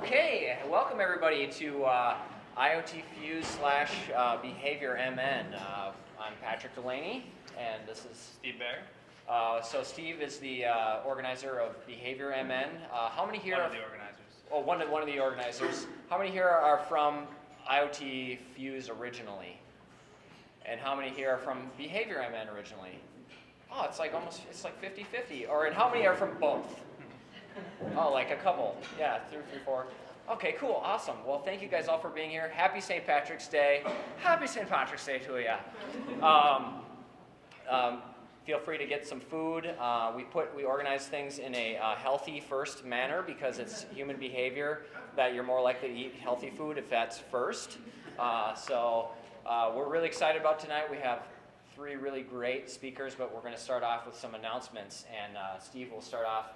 Okay, welcome everybody to IoT Fuse / Behavior MN. I'm Patrick Delaney, and this is Steve Bear. So Steve is the organizer of Behavior MN. How many here? One of the organizers. Oh, one of the organizers. How many here are from IoT Fuse originally? And how many here are from Behavior MN originally? Oh, it's like 50-50. Or and how many are from both? Oh, like a couple. Yeah, 2, 3, 4. Okay, cool, awesome. Well, thank you guys all for being here. Happy St. Patrick's Day. Happy St. Patrick's Day to you. Feel free to get some food. We organize things in a healthy first manner because it's human behavior that you're more likely to eat healthy food if that's first. So we're really excited about tonight. We have 3 really great speakers, but we're going to start off with some announcements, and Steve will start off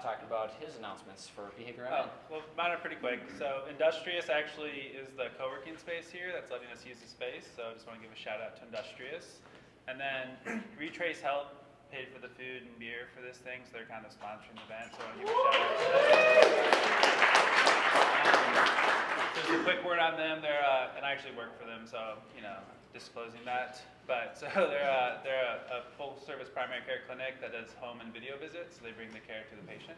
talking about his announcements for Behavior MN. Well, mine are pretty quick. So Industrious actually is the co-working space here that's letting us use the space. So I just want to give a shout out to Industrious. And then Retrace Health paid for the food and beer for this thing, so they're kind of sponsoring the event. So I want to give a shout out to them. Just a quick word on them. They're and I actually work for them, so disclosing that. But so they're a full-service primary care clinic that does home and video visits. So they bring the care to the patient.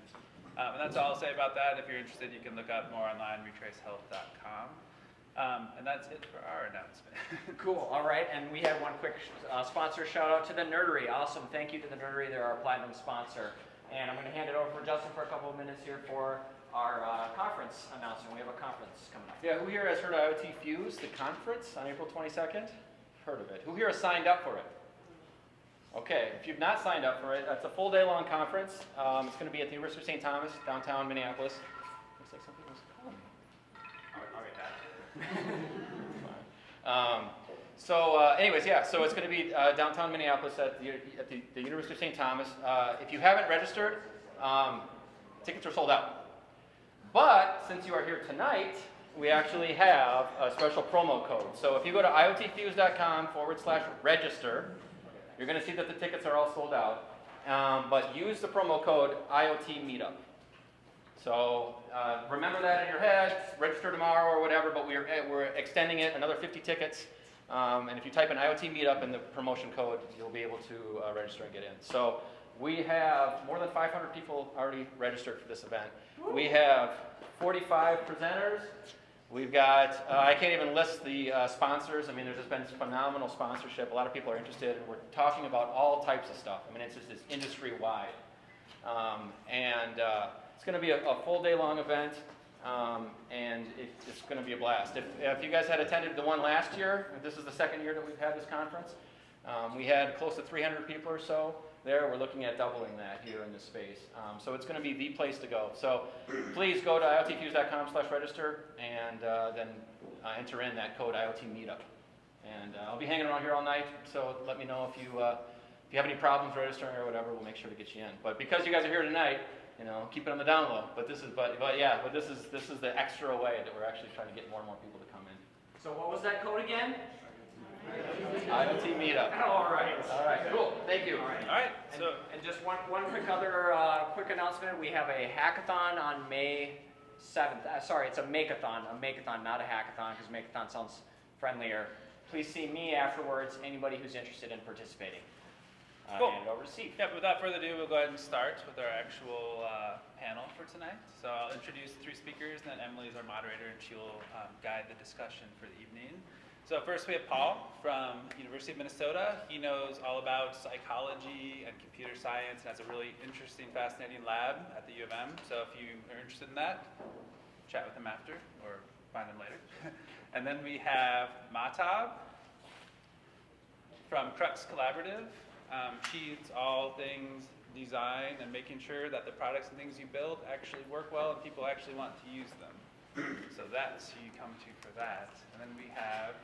And that's all I'll say about that. If you're interested, you can look up more online, retracehealth.com. And that's it for our announcement. Cool. All right. And we have one quick sponsor shout out to the Nerdery. Awesome. Thank you to the Nerdery. They're our platinum sponsor. And I'm going to hand it over for Justin for a couple of minutes here for our conference announcement. We have a conference coming up. Yeah, who here has heard of IoT Fuse, the conference on April 22nd? Heard of it. Who here has signed up for it? Okay, if you've not signed up for it, it's a full day long conference. It's going to be at the University of St. Thomas, downtown Minneapolis. Looks like some people's calling me. Anyways, yeah, so it's going to be downtown Minneapolis at the University of St. Thomas. If you haven't registered, tickets are sold out. But since you are here tonight, we actually have a special promo code. So if you go to iotfuse.com/register, you're going to see that the tickets are all sold out. But use the promo code IoT Meetup. So remember that in your head, register tomorrow or whatever, but we're extending it another 50 tickets. And if you type in IoT Meetup in the promotion code, you'll be able to register and get in. So we have more than 500 people already registered for this event. We have 45 presenters. We've got, I can't even list the sponsors. I mean, there's just been phenomenal sponsorship. A lot of people are interested. We're talking about all types of stuff. I mean, it's just this industry-wide. It's going to be a full day long event, and it's going to be a blast. If you guys had attended the one last year, this is the second year that we've had this conference. We had close to 300 people or so there. We're looking at doubling that here in this space. So it's going to be the place to go. So please go to iotfuse.com/register and then enter in that code IoT Meetup. And I'll be hanging around here all night, so let me know if you have any problems registering or whatever. We'll make sure to get you in. But because you guys are here tonight, keep it on the down low. But this is the extra way that we're actually trying to get more and more people to come in. So what was that code again? IoT Meetup. All right. All right. Cool. Thank you. All right. And just one quick announcement. We have a hackathon on May 7th. Sorry, it's a makeathon, not a hackathon, because makeathon sounds friendlier. Please see me afterwards. Anybody who's interested in participating. Cool. Hand it over to Steve. Yeah, but without further ado, we'll go ahead and start with our actual panel for tonight. So I'll introduce 3 speakers, and then Emily is our moderator, and she will guide the discussion for the evening. So first we have Paul from University of Minnesota. He knows all about psychology and computer science and has a really interesting, fascinating lab at the U of M. So if you are interested in that, chat with him after or find him later. And then we have Mahtab from Crux Collaborative. She's all things design and making sure that the products and things you build actually work well and people actually want to use them. So that's who you come to for that. And then we have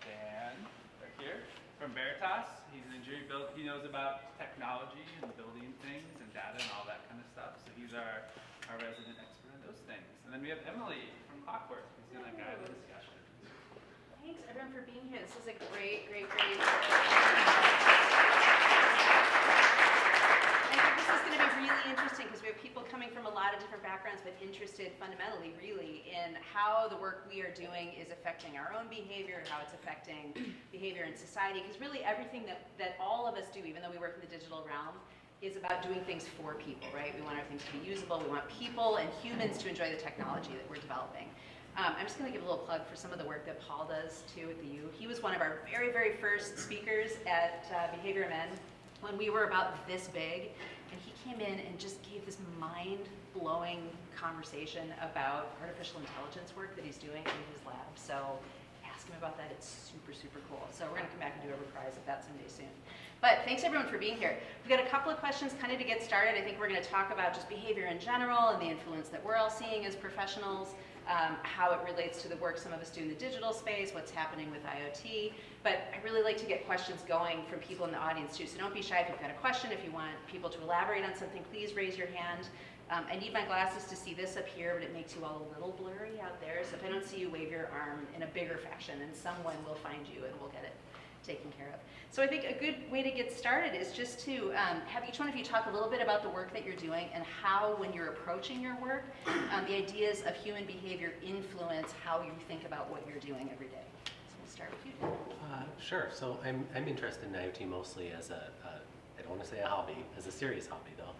Dan right here from Veritas. He's an engineer. He knows about technology and building things and data and all that kind of stuff. So he's our resident expert in those things. And then we have Emily from Clockwork, who's going to guide the discussion. Thanks everyone for being here. This is a great. I think this is going to be really interesting because we have people coming from a lot lot of different backgrounds, but interested fundamentally, really, in how the work we are doing is affecting our own behavior, how it's affecting behavior in society. Because really everything that all of us do, even though we work in the digital realm, is about doing things for people, right? We want our things to be usable. We want people and humans to enjoy the technology that we're developing. I'm just going to give a little plug for some of the work that Paul does, too, at the U. He was one of our very, very first speakers at Behavior Men when we were about this big. And he came in and just gave this mind-blowing conversation about artificial intelligence work that he's doing in his lab. So ask him about that. It's super, super cool. So we're going to come back and do a reprise of that someday soon. But thanks, everyone, for being here. We've got a couple of questions kind of to get started. I think we're going to talk about just behavior in general and the influence that we're all seeing as professionals. How it relates to the work some of us do in the digital space, what's happening with IoT. But I really like to get questions going from people in the audience too. So don't be shy if you've got a question. If you want people to elaborate on something, please raise your hand. I need my glasses to see this up here, but it makes you all a little blurry out there. So if I don't see you, wave your arm in a bigger fashion and someone will find you and we'll get it taken care of. So I think a good way to get started is just to have each one of you talk a little bit about the work that you're doing and how, when you're approaching your work, the ideas of human behavior influence how you think about what you're doing every day. So we'll start with you, Dan. Sure. So I'm interested in IoT mostly as I don't want to say a hobby, as a serious hobby though,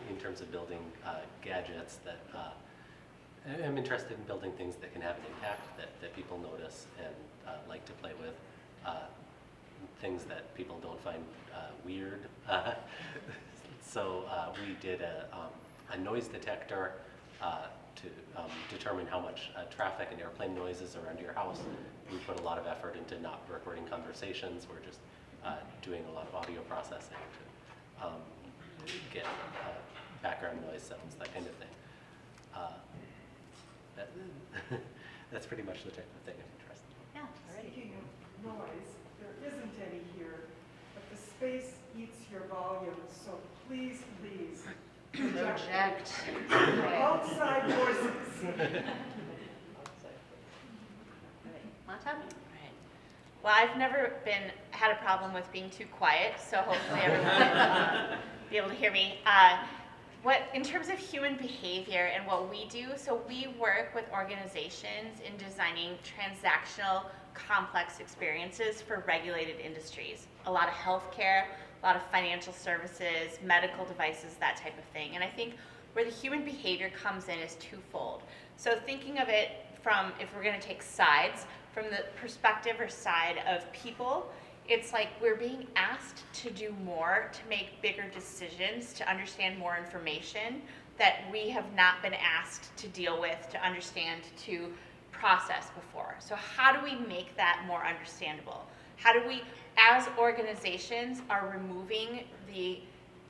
in terms of building gadgets that, I'm interested in building things that can have an impact, that people notice and like to play with. Things that people don't find weird. So we did a noise detector to determine how much traffic and airplane noises are under your house. We put a lot of effort into not recording conversations. We're just doing a lot of audio processing to get background noise sounds, that kind of thing. That's pretty much the type of thing I'm interested in. Yeah, already. Speaking of noise, there isn't any here, but the space eats your volume, so please Project. outside voices. Montab? Right. Well, I've never had a problem with being too quiet, so hopefully everyone will be able to hear me. In terms of human behavior and what we do, so we work with organizations in designing transactional, complex experiences for regulated industries. A lot of healthcare, a lot of financial services, medical devices, that type of thing. And I think where the human behavior comes in is twofold. So thinking of it from, if we're going to take sides, from the perspective or side of people, it's like we're being asked to do more, to make bigger decisions, to understand more information that we have not been asked to deal with, to understand, to process before. So how do we make that more understandable? How do we, as organizations, are removing the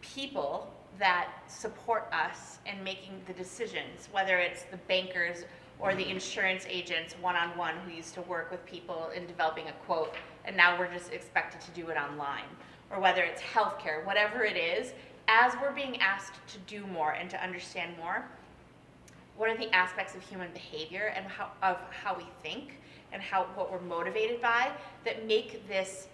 people that support us in making the decisions, whether it's the bankers or the insurance agents one-on-one who used to work with people in developing a quote, and now we're just expected to do it online, or whether it's healthcare, whatever it is, as we're being asked to do more and to understand more, what are the aspects of human behavior and how we think and what we're motivated by that make this,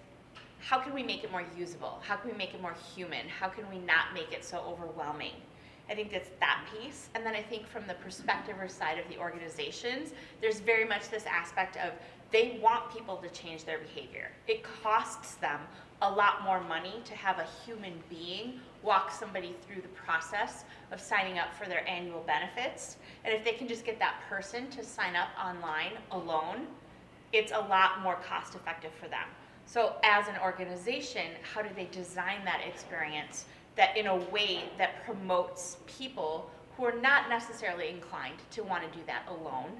how can we make it more usable? How can we make it more human? How can we not make it so overwhelming? I think that's that piece. And then I think from the perspective or side of the organizations, there's very much this aspect of they want people to change their behavior. It costs them a lot more money to have a human being walk somebody through the process of signing up for their annual benefits. And if they can just get that person to sign up online alone, it's a lot more cost effective for them. So as an organization, how do they design that experience that in a way that promotes people who are not necessarily inclined to want to do that alone,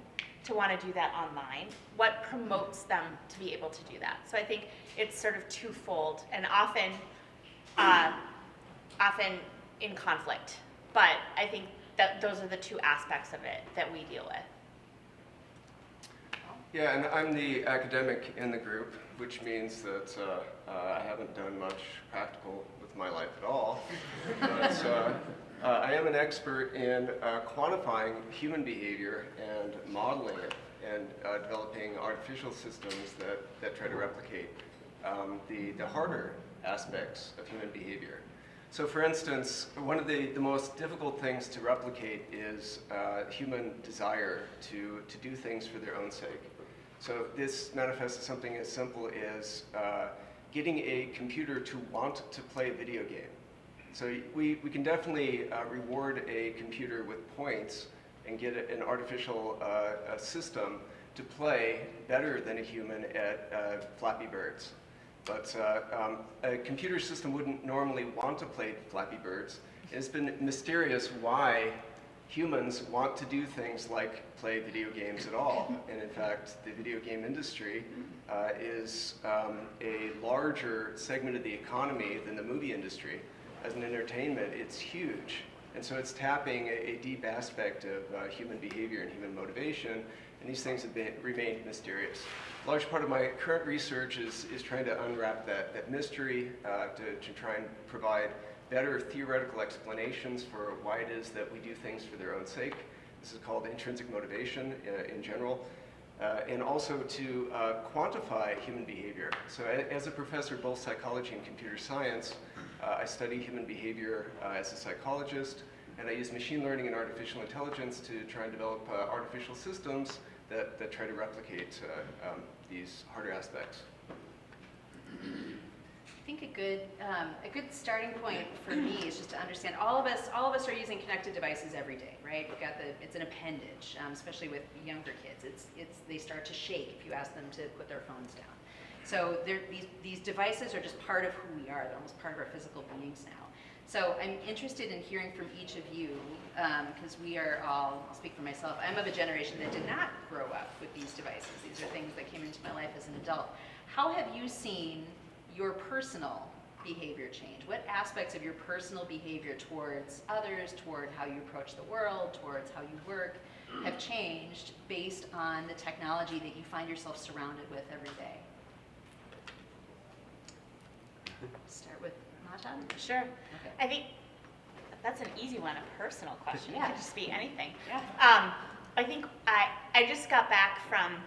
to want to do that online? What promotes them to be able to do that? So I think it's sort of twofold and often in conflict. But I think that those are the two aspects of it that we deal with. Yeah, and I'm the academic in the group, which means that I haven't done much practical with my life at all. But I am an expert in quantifying human behavior and modeling it and developing artificial systems that try to replicate the harder aspects of human behavior. So for instance, one of the most difficult things to replicate is human desire to do things for their own sake. So this manifests as something as simple as getting a computer to want to play a video game. So we can definitely reward a computer with points and get an artificial system to play better than a human at Flappy Birds. But a computer system wouldn't normally want to play Flappy Birds. It's been mysterious why humans want to do things like play video games at all. And in fact, the video game industry is a larger segment of the economy than the movie industry. As an entertainment, it's huge. And so it's tapping a deep aspect of human behavior and human motivation, and these things have remained mysterious. A large part of my current research is trying to unwrap that mystery, to try and provide better theoretical explanations for why it is that we do things for their own sake. This is called intrinsic motivation in general. And also to quantify human behavior. So as a professor of both psychology and computer science, I study human behavior as a psychologist, and I use machine learning and artificial intelligence to try and develop artificial systems that try to replicate these harder aspects. I think a good starting point for me is just to understand all of us are using connected devices every day, right? We've got it's an appendage, especially with younger kids. They start to shake if you ask them to put their phones down. So these devices are just part of who we are. They're almost part of our physical beings now. So I'm interested in hearing from each of you, because we are all, I'll speak for myself, I'm of a generation that did not grow up with these devices. These are things that came into my life as an adult. How have you seen your personal behavior change? What aspects of your personal behavior towards others, toward how you approach the world, towards how you work, have changed based on the technology that you find yourself surrounded with every day? Start with Matan? Sure. Okay. I think that's an easy one, a personal question. It Yeah. could just be anything. Yeah. I think I just got back from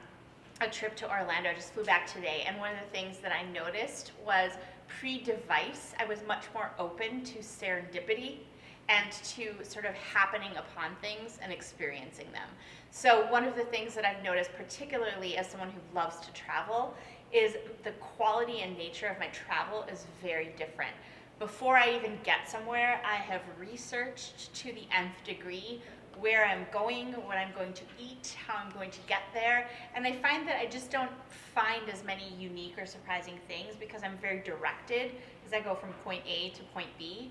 a trip to Orlando, just flew back today, and one of the things that I noticed was pre-device, I was much more open to serendipity and to sort of happening upon things and experiencing them. So one of the things that I've noticed, particularly as someone who loves to travel, is the quality and nature of my travel is very different. Before I even get somewhere, I have researched to the nth degree where I'm going, what I'm going to eat, how I'm going to get there, and I find that I just don't find as many unique or surprising things because I'm very directed as I go from point A to point B.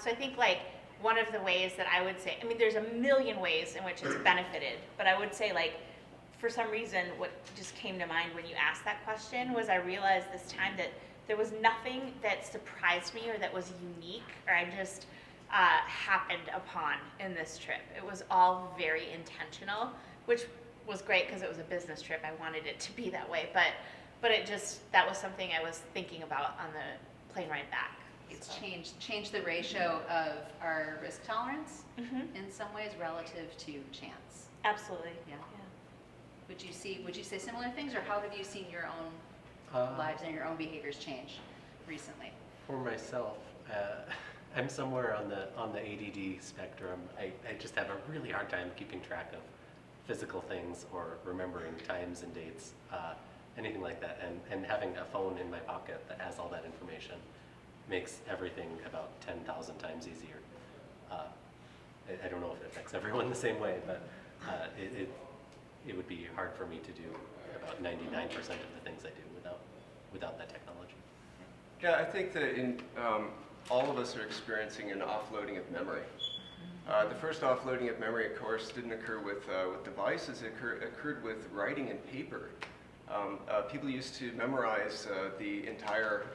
So I think like one of the ways that I would say, I mean, there's a million ways in which it's benefited, but I would say like, for some reason, what just came to mind when you asked that question was I realized this time that there was nothing that surprised me or that was unique or I just happened upon in this trip. It was all very intentional, which was great because it was a business trip. I wanted it to be that way, but it just, that was something I was thinking about on the plane ride back. It's changed the ratio of our risk tolerance in some ways relative to chance. Absolutely. Yeah. Would you say similar things, or how have you seen your own lives and your own behaviors change recently? For myself, I'm somewhere on the ADD spectrum. I just have a really hard time keeping track of physical things or remembering times and dates, anything like that. And having a phone in my pocket that has all that information makes everything about 10,000 times easier. I don't know if it affects everyone the same way, but it would be hard for me to do about 99% of the things I do without that technology. Yeah, I think that all of us are experiencing an offloading of memory. The first offloading of memory, of course, didn't occur with devices. It occurred with writing and paper. People used to memorize the entire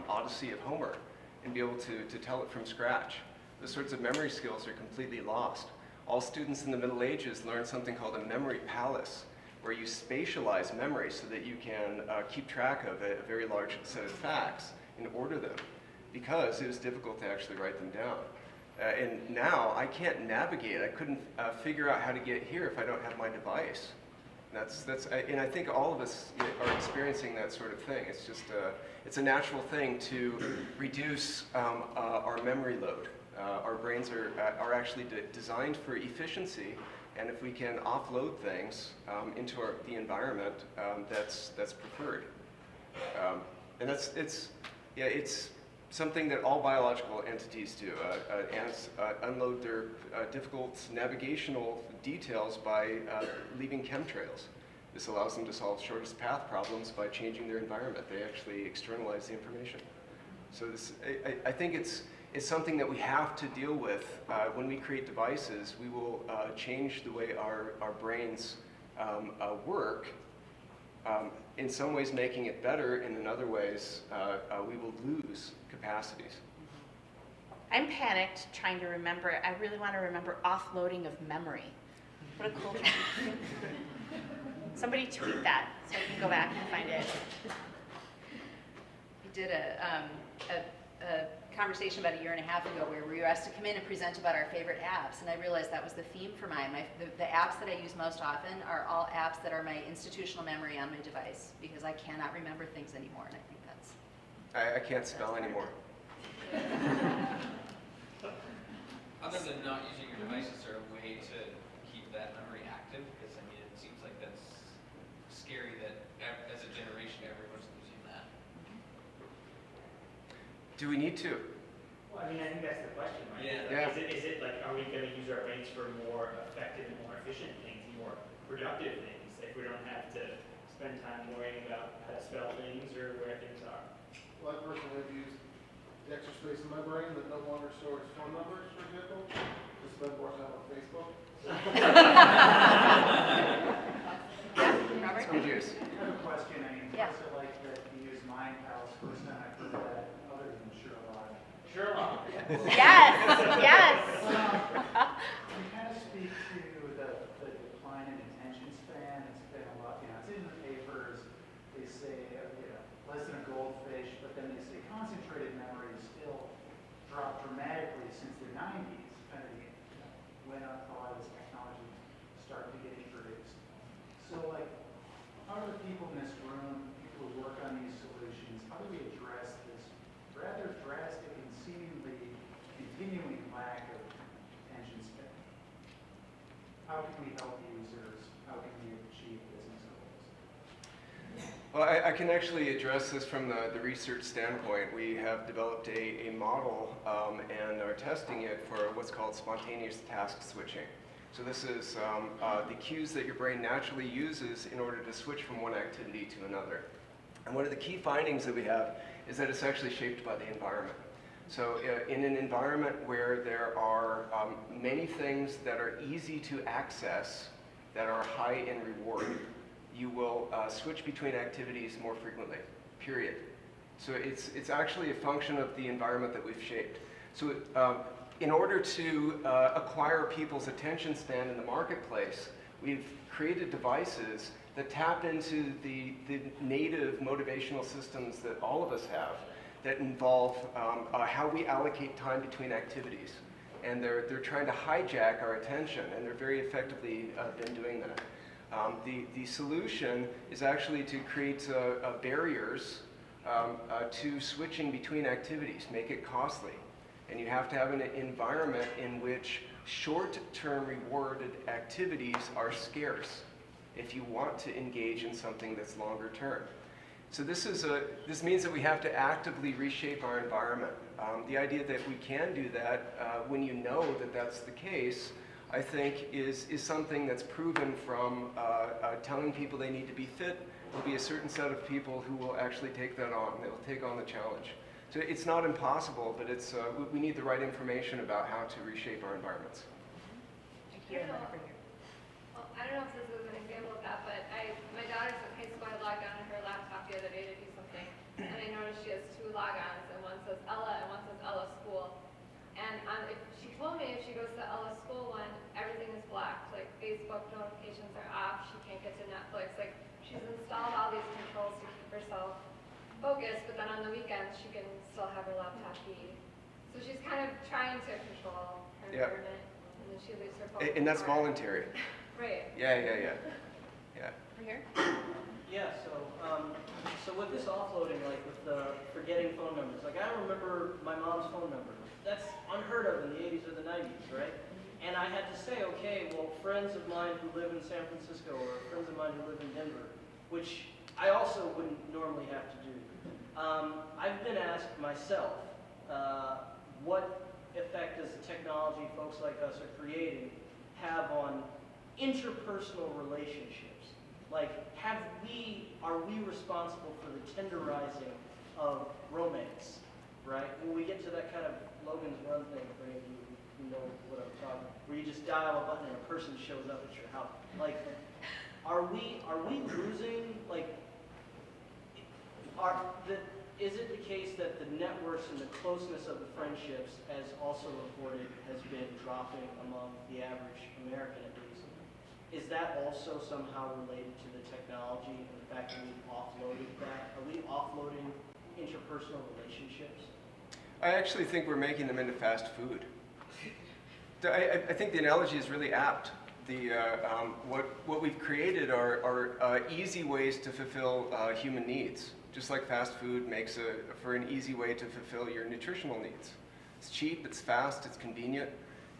Odyssey of Homer and be able to tell it from scratch. Those sorts of memory skills are completely lost. All students in the Middle Ages learned something called a memory palace, where you spatialize memory so that you can keep track of a very large set of facts and order them, because it was difficult to actually write them down. And now I can't navigate. I couldn't figure out how to get here if I don't have my device. And I think all of us are experiencing that sort of thing. It's just it's a natural thing to reduce our memory load. Our brains are actually designed for efficiency, and if we can offload things into the environment, that's preferred. And it's something that all biological entities do, unload their difficult navigational details by leaving chemtrails. This allows them to solve shortest path problems by changing their environment. They actually externalize the information. So I think it's something that we have to deal with. When we create devices, we will change the way our brains work, in some ways making it better, and in other ways we will lose capacities. I'm panicked trying to remember. I really want to remember offloading of memory. What a cool thing. Somebody tweet that so I can go back and find it. We did a conversation about 1.5 years ago where we were asked to come in and present about our favorite apps, and I realized that was the theme for mine. The apps that I use most often are all apps that are my institutional memory on my device, because I cannot remember things anymore, and I think that's... I can't spell anymore. Other than not using your device, is there a way to keep that memory active? Because I mean, it seems like that's scary that as a generation, everyone's losing that. Do we need to? Well, I mean, I think that's the question, right? Yeah. Like, is it like, are we going to use our brains for more effective and more efficient things, more productive things, if we don't have to spend time worrying about how to spell things or where things are? Well, I personally have used the extra space in my brain that no longer stores phone numbers, for example, to spend more time on Facebook. Robert? Good use. I have a question. I mean, Yeah. first I like that you use Mind Pals. First time I've heard that other than Sherlock. Sherlock. Yes, yes. Can you kind of speak to the decline in attention span? It's been a lot, it's in the papers. They say, less than a goldfish, but then they say concentrated memory is still dropped dramatically since the 90s, kind of when a lot of this technology started to get introduced. So, like, how do the people in this room, people who work on these solutions, how do we address this rather drastic and seemingly continuing lack of attention span? How can we help users? How can we achieve business goals? Well, I can actually address this from the research standpoint. We have developed a model and are testing it for what's called spontaneous task switching. So this is the cues that your brain naturally uses in order to switch from one activity to another. And one of the key findings that we have is that it's actually shaped by the environment. So in an environment where there are many things that are easy to access, that are high in reward, you will switch between activities more frequently, period. So it's actually a function of the environment that we've shaped. So in order to acquire people's attention span in the marketplace, we've created devices that tap into the native motivational systems that all of us have that involve how we allocate time between activities. And they're trying to hijack our attention, and they're very effectively been doing that. The solution is actually to create barriers to switching between activities, make it costly. And you have to have an environment in which short-term rewarded activities are scarce if you want to engage in something that's longer term. So this means that we have to actively reshape our environment. The idea that we can do that when you know that that's the case, I think is something that's proven from telling people they need to be fit. There'll be a certain set of people who will actually take that on. They'll take on the challenge. So it's not impossible, but we need the right information about how to reshape our environments. Here and then over here. Well, I don't know if this is an example of that, but my daughter's in high school. I logged on to her laptop the other day to do something, and I noticed she has 2 logons, and one says Ella and one says Ella School. And if she told me if she goes to the Ella School one, everything is blocked. Like Facebook notifications are off. She can't get to Netflix. Like she's installed all these controls to keep herself focused, but then on the weekends she can still have her laptop be. So she's kind of trying to control her environment, and then she leaves her phone. And that's voluntary. Right. Yeah. Yeah. Over here? Yeah, so with this offloading, like with the forgetting phone numbers, like I don't remember my mom's phone number. That's unheard of in the 80s or the 90s, right? And I had to say, okay, well, friends of mine who live in San Francisco or friends of mine who live in Denver, which I also wouldn't normally have to do. I've been asked myself, what effect does the technology folks like us are creating have on interpersonal relationships? Like, are we responsible for the tenderizing of romance, right? When we get to that kind of Logan's Run thing, for any of you who know what I'm talking, where you just dial a button and a person shows up at your house. Like, are we losing, like, is it the case that the networks and the closeness of the friendships, as also reported, has been dropping among the average American at least? Is that also somehow related to the technology and the fact that we've offloaded that? Are we offloading interpersonal relationships? I actually think we're making them into fast food. I think the analogy is really apt. What we've created are easy ways to fulfill human needs, just like fast food makes for an easy way to fulfill your nutritional needs. It's cheap, it's fast, it's convenient,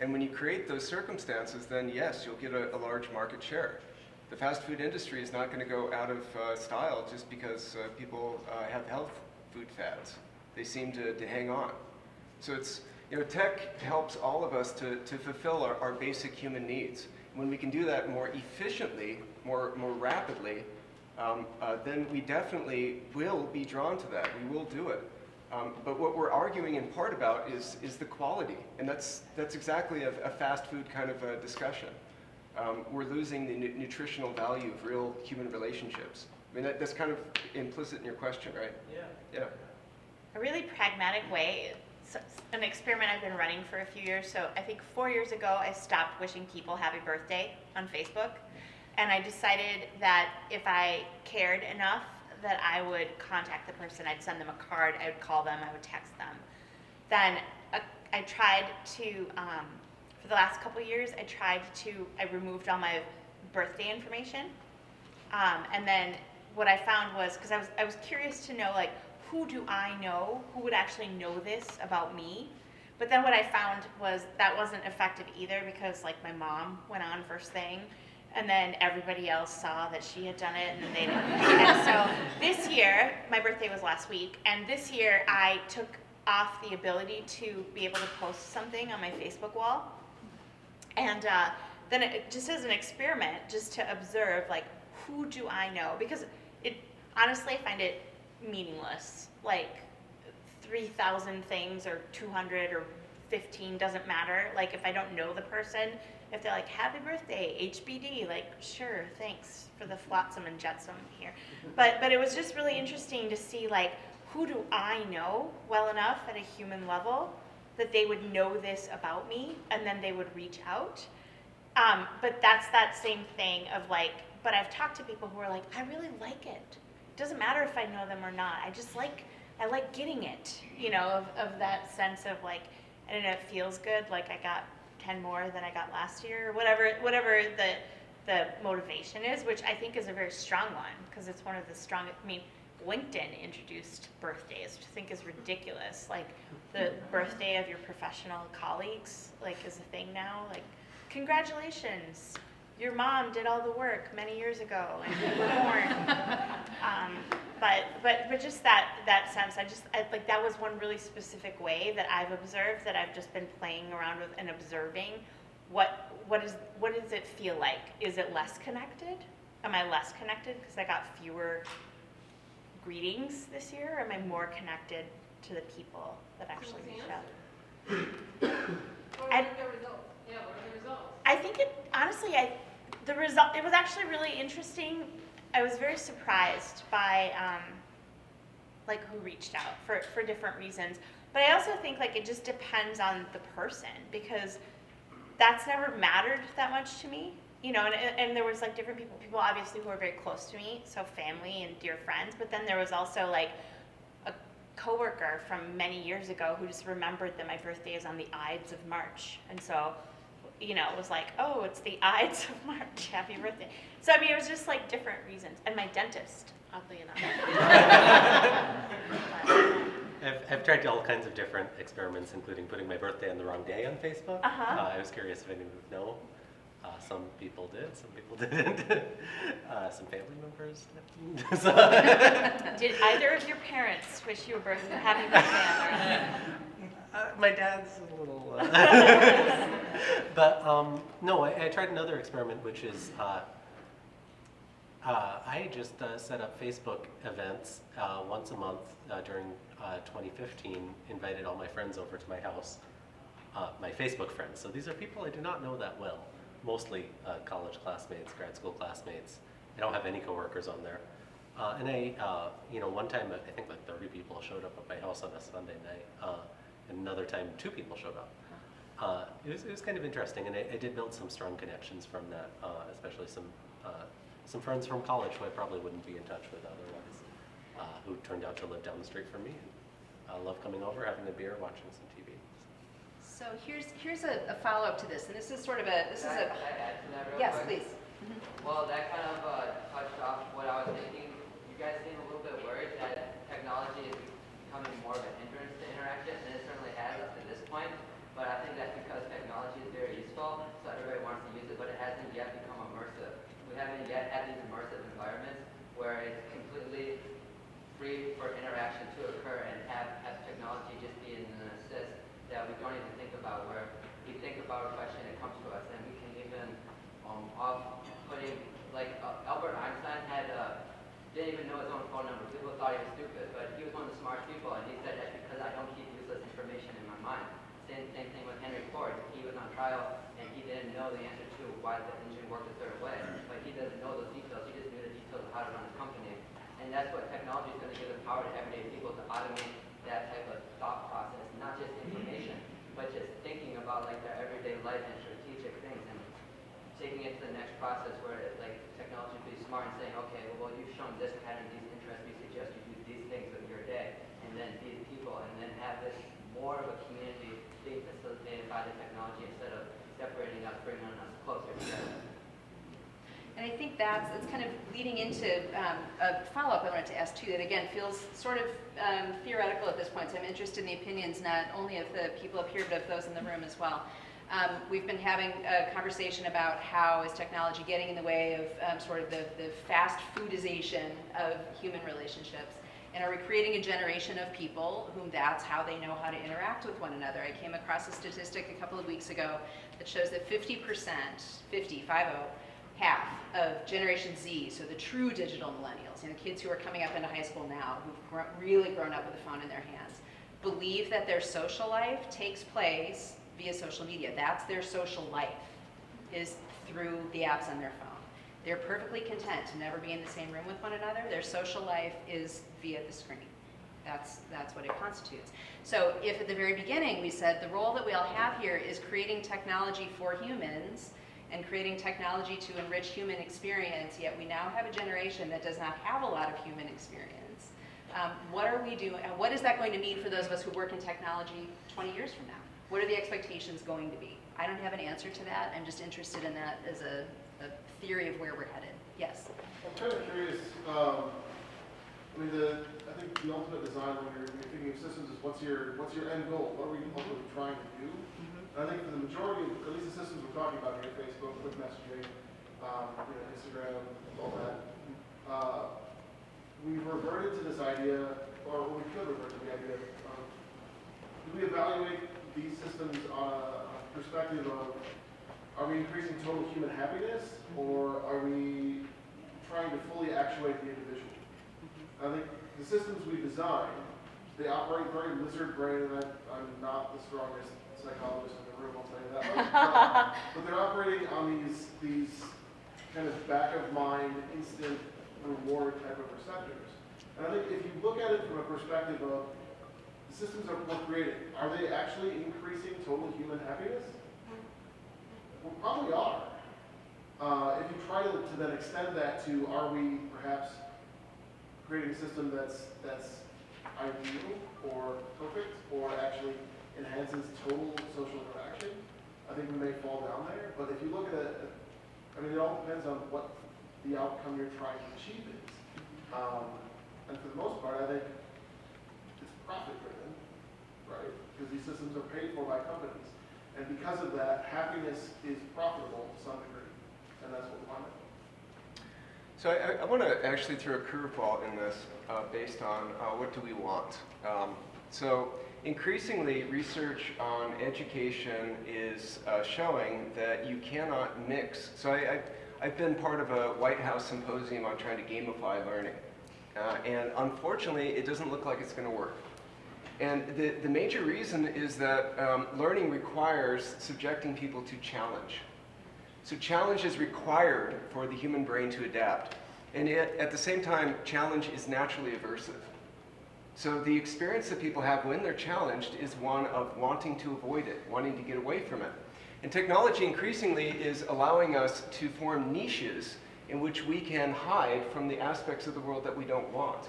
and when you create those circumstances, then yes, you'll get a large market share. The fast food industry is not going to go out of style just because people have health food fads. They seem to hang on. So it's, tech helps all of us to fulfill our basic human needs. When we can do that more efficiently, more rapidly, then we definitely will be drawn to that. We will do it. But what we're arguing in part about is the quality, and that's exactly a fast food kind of a discussion. We're losing the nutritional value of real human relationships. I mean, that's kind of implicit in your question, right? Yeah. Yeah. A really pragmatic way, it's an experiment I've been running for a few years. So I think 4 years ago, I stopped wishing people happy birthday on Facebook. And I decided that if I cared enough, that I would contact the person. I'd send them a card, I would call them, I would text them. Then I tried to, for the last couple of years, I removed all my birthday information. And then what I found was, because I was curious to know, like, who do I know, who would actually know this about me? But then what I found was that wasn't effective either, because like my mom went on first thing, and then everybody else saw that she had done it, and then they didn't. And so this year, my birthday was last week, and this year I took off the ability to be able to post something on my Facebook wall. And then just as an experiment, just to observe, like, who do I know? Because honestly, I find it meaningless. Like 3,000 things or 200 or 15 doesn't matter. Like if I don't know the person, if they're like, happy birthday, HBD, like, sure, thanks for the flotsam and jetsam here. But it was just really interesting to see, like, who do I know well enough at a human level that they would know this about me, and then they would reach out. But that's that same thing of like, but I've talked to people who are like, I really like it. It doesn't matter if I know them or not. I like getting it, of that sense of like, I don't know, it feels good, like I got 10 more than I got last year, or whatever the motivation is, which I think is a very strong one, because it's one of the strongest. I mean, LinkedIn introduced birthdays, which I think is ridiculous. Like the birthday of your professional colleagues, like, is a thing now. Like, congratulations, your mom did all the work many years ago, and you were born. But just that sense, I like that was one really specific way that I've observed, that I've just been playing around with and observing. What does it feel like? Is it less connected? Am I less connected because I got fewer greetings this year? Or am I more connected to the people that actually reach out? What were the results? Yeah, what were the results? I think it was actually really interesting. I was very surprised by like who reached out for different reasons. But I also think like it just depends on the person, because that's never mattered that much to me. And there was like different people obviously who are very close to me, so family and dear friends, but then there was also like a coworker from many years ago who just remembered that my birthday is on the Ides of March. And so you know, was like, oh, it's the Ides of March, happy birthday. So I mean, it was just like different reasons. And my dentist, oddly enough. I've tried all kinds of different experiments, including putting my birthday on the wrong day on Facebook. I was curious if anyone would know. Some people did, some people didn't. Some family members did. So Did either of your parents wish you a happy birthday? my dad's a little. But no, I tried another experiment, which is I just set up Facebook events once a month during 2015, invited all my friends over to my house, my Facebook friends. So these are people I do not know that well, mostly college classmates, grad school classmates. I don't have any coworkers on there. And you know, one time I think like 30 people showed up at my house on a Sunday night, and another time 2 people showed up. It was kind of interesting, and I did build some strong connections from that, especially some friends from college who I probably wouldn't be in touch with otherwise, who turned out to live down the street from me. And I love coming over, having a beer, watching some TV. So here's a follow-up to this, and this is sort of a, Can I add to that real yes, quick? please. Well, that kind of touched off what I was thinking. You guys seem a little bit worried that technology is becoming more of an hindrance to interaction, and it certainly has up to this point. But I think that's because technology is very useful, so everybody wants to use it, but it hasn't yet become immersive. We haven't yet had these immersive environments where it's completely free for interaction to occur and have technology just be an assist that we don't even think about, where we think about a question, it comes to us, and we can even putting, like Albert Einstein didn't even know his own phone number. People thought he was stupid, but he was one of the smartest people, and he said that's because I don't keep useless information in my mind. Same thing with Henry Ford. He was on trial, and he didn't know the answer to why the engine worked a certain way, but he doesn't know those details. He just knew the details of how to run a company, and that's what technology is going to give the power to everyday people to automate that type of thought process, not just information, but just thinking about like their everyday life and strategic things, and taking it to the next process where like technology would be smart and saying, okay, well you've shown this pattern, these interests, we suggest you do these things with your day, and then these people, and then have this more of a community being facilitated by the technology instead of separating us, bringing us closer together. And I think it's kind of leading into a follow-up I wanted to ask too, that again feels sort of theoretical at this point, so I'm interested in the opinions not only of the people up here, but of those in the room as well. We've been having a conversation about how is technology getting in the way of sort of the fast foodization of human relationships, and are we creating a generation of people whom that's how they know how to interact with one another? I came across a statistic a couple of weeks ago that shows that 50%, half of Generation Z, so the true digital millennials, you know, kids who are coming up into high school now, who've really grown up with a phone in their hands, believe that their social life takes place via social media. That's their social life, is through the apps on their phone. They're perfectly content to never be in the same room with one another. Their social life is via the screen. That's what it constitutes. So if at the very beginning we said the role that we all have here is creating technology for humans, and creating technology to enrich human experience, yet we now have a generation that does not have a lot of human experience. What are we doing? What is that going to mean for those of us who work in technology 20 years from now? What are the expectations going to be? I don't have an answer to that. I'm just interested in that as a theory of where we're headed. Yes? I'm kind of curious, I think the ultimate design when you're thinking of systems is what's your end goal? What are we ultimately trying to do? I think for the majority of, at least the systems we're talking about here, Facebook, quick messaging, Instagram, all that, we've reverted to this idea, or we could revert to the idea of, do we evaluate these systems on a perspective of, are we increasing total human happiness, or are we trying to fully actuate the individual? I think the systems we design, they operate very lizard brain, and I'm not the strongest psychologist in the room, I'll tell you that much. But they're operating on these kind of back of mind, instant reward type of receptors. And I think if you look at it from a perspective of the systems that we're creating, are they actually increasing total human happiness? Well, probably are. If you try to then extend that to, are we perhaps creating a system that's ideal or perfect or actually enhances total social interaction? I think we may fall down there. But if you look at it, I mean, it all depends on what the outcome you're trying to achieve is. And for the most part, I think it's profit driven, right? Because these systems are paid for by companies. And because of that, happiness is profitable to some degree. And that's what we want. So I want to actually throw a curveball in this based on what do we want. So increasingly, research on education is showing that you cannot mix. So I've been part of a White House symposium on trying to gamify learning. And unfortunately, it doesn't look like it's going to work. And the major reason is that learning requires subjecting people to challenge. So challenge is required for the human brain to adapt. And yet, at the same time, challenge is naturally aversive. So the experience that people have when they're challenged is one of wanting to avoid it, wanting to get away from it. And technology increasingly is allowing us to form niches in which we can hide from the aspects of the world that we don't want.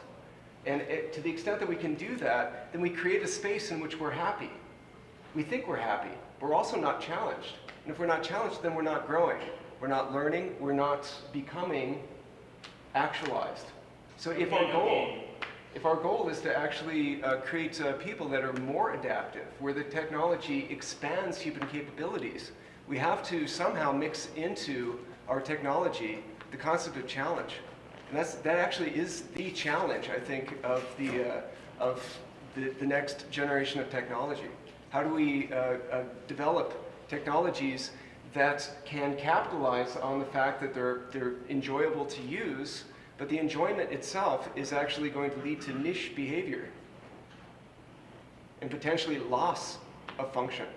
And to the extent that we can do that, then we create a space in which we're happy. We think we're happy, but we're also not challenged. And if we're not challenged, then we're not growing. We're not learning, we're not becoming actualized. So if our goal is to actually create people that are more adaptive, where the technology expands human capabilities, we have to somehow mix into our technology the concept of challenge. And that actually is the challenge, I think, of the next generation of technology. How do we develop technologies that can capitalize on the fact that they're enjoyable to use, but the enjoyment itself is actually going to lead to niche behavior and potentially loss of function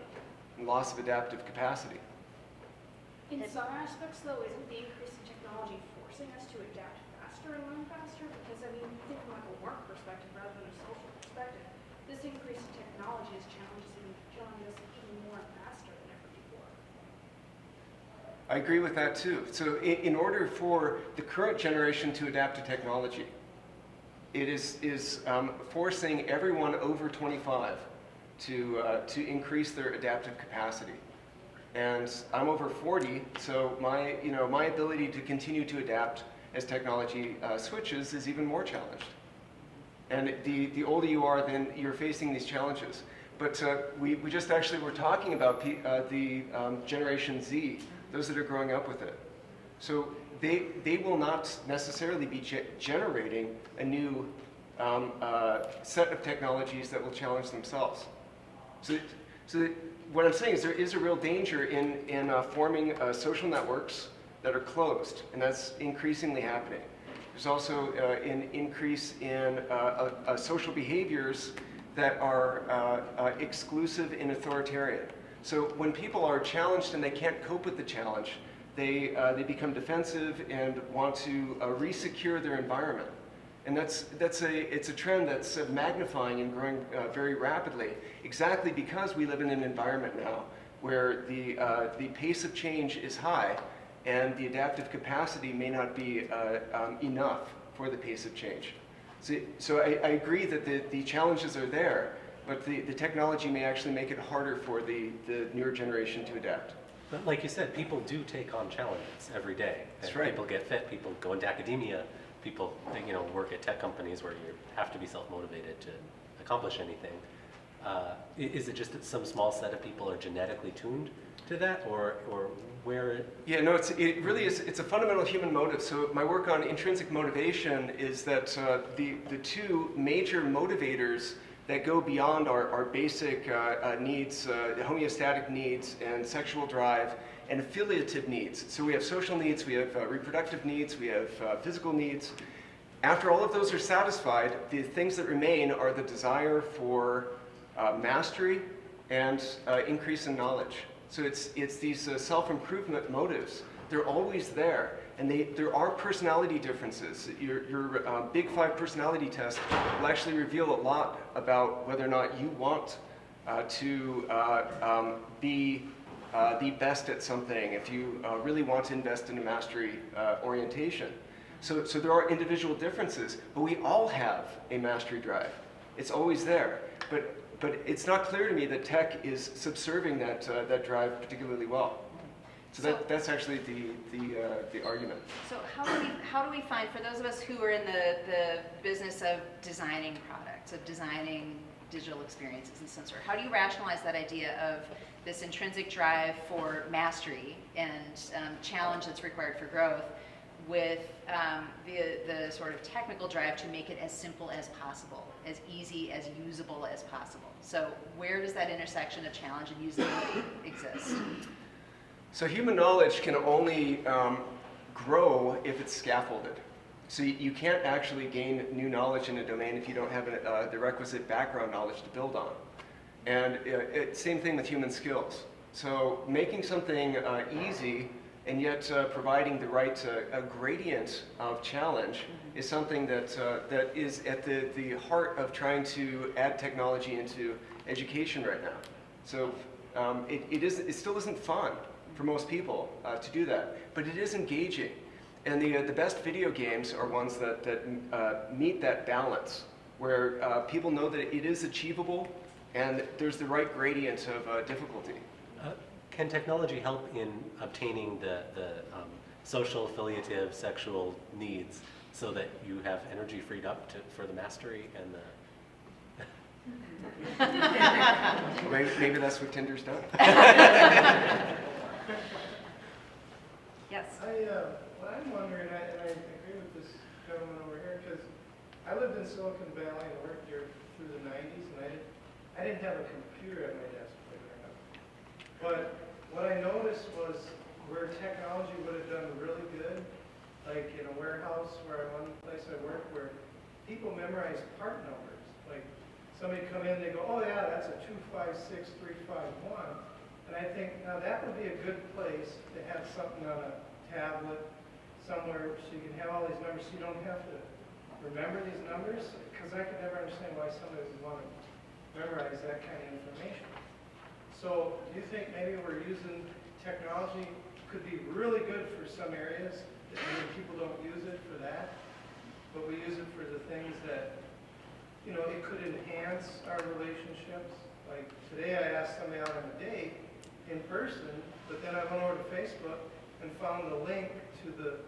and loss of adaptive capacity. In some aspects, though, isn't the increase in technology forcing us to adapt faster and learn faster? Because, I mean, think from like a work perspective rather than a social perspective. This increase in technology is challenging us even more faster than ever before. I agree with that too. So in order for the current generation to adapt to technology, it is forcing everyone over 25 to increase their adaptive capacity. And I'm over 40, so my ability to continue to adapt as technology switches is even more challenged. And the older you are, then you're facing these challenges. But we just actually were talking about the Generation Z, those that are growing up with it. So they will not necessarily be generating a new set of technologies that will challenge themselves. So what I'm saying is there is a real danger in forming social networks that are closed, and that's increasingly happening. There's also an increase in social behaviors that are exclusive and authoritarian. So when people are challenged and they can't cope with the challenge, they become defensive and want to resecure their environment. And it's a trend that's magnifying and growing very rapidly, exactly because we live in an environment now where the pace of change is high and the adaptive capacity may not be enough for the pace of change. So I agree that the challenges are there, but the technology may actually make it harder for the newer generation to adapt. But like you said, people do take on challenges every day. That's right. People get fit, people go into academia, people work at tech companies where you have to be self-motivated to accomplish anything. Is it just that some small set of people are genetically tuned to that, or where? Yeah, no, it really is. It's a fundamental human motive. So my work on intrinsic motivation is that the two major motivators that go beyond our basic needs, homeostatic needs, and sexual drive, and affiliative needs. So we have social needs, we have reproductive needs, we have physical needs. After all of those are satisfied, the things that remain are the desire for mastery and increase in knowledge. So it's these self-improvement motives. They're always there, and there are personality differences. Your Big Five personality test will actually reveal a lot about whether or not you want to be the best at something, if you really want to invest in a mastery orientation. So there are individual differences, but we all have a mastery drive. It's always there. but it's not clear to me that tech is subserving that drive particularly well. So that's actually the argument. So how do we find, for those of us who are in the business of designing products, of designing digital experiences and some sort, how do you rationalize that idea of this intrinsic drive for mastery and challenge that's required for growth with the sort of technical drive to make it as simple as possible, as easy, as usable as possible? So where does that intersection of challenge and usability exist? So human knowledge can only grow if it's scaffolded. So you can't actually gain new knowledge in a domain if you don't have the requisite background knowledge to build on. And same thing with human skills. So making something easy and yet providing the right gradient of challenge is something that is at the heart of trying to add technology into education right now. So it still isn't fun for most people to do that, but it is engaging. And the best video games are ones that meet that balance, where people know that it is achievable and there's the right gradient of difficulty. Can technology help in obtaining the social, affiliative, sexual needs so that you have energy freed up for the mastery and the... Maybe that's what Tinder's done. Yes. What I'm wondering, and I agree with this gentleman over here, because I lived in Silicon Valley and worked here through the 90s, and I didn't have a computer at my desk, believe it or not. But what I noticed was where technology would have done really good, like in a warehouse one place I worked, where people memorize part numbers. Like somebody come in, they go, oh yeah, that's a 256351. And I think, now that would be a good place to have something on a tablet somewhere so you can have all these numbers so you don't have to remember these numbers, because I could never understand why somebody would want to memorize that kind of information. So do you think maybe we're using technology could be really good for some areas, that maybe people don't use it for that, but we use it for the things that, you know, it could enhance our relationships. Like today I asked somebody out on a date in person, but then I went over to Facebook and found the link to the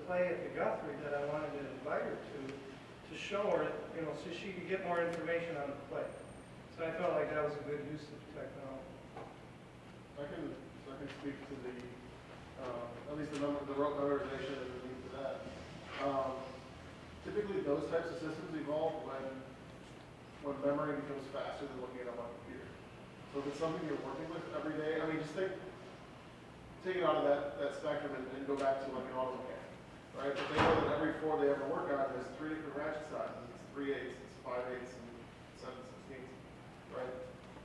play at the Guthrie that I wanted to invite her to show her, you know, so she could get more information on the play. So I felt like that was a good use of technology. I can speak to the, at least the memorization and the need for that. Typically those types of systems evolve when memory becomes faster than looking at it on a computer. So if it's something you're working with every day, I mean, just take it out of that spectrum and go back to like an auto mechanic, right? But they know that every floor they ever work on, there's 3 different ratchet sizes. It's 3/8, it's 5/8, and 7/16, right?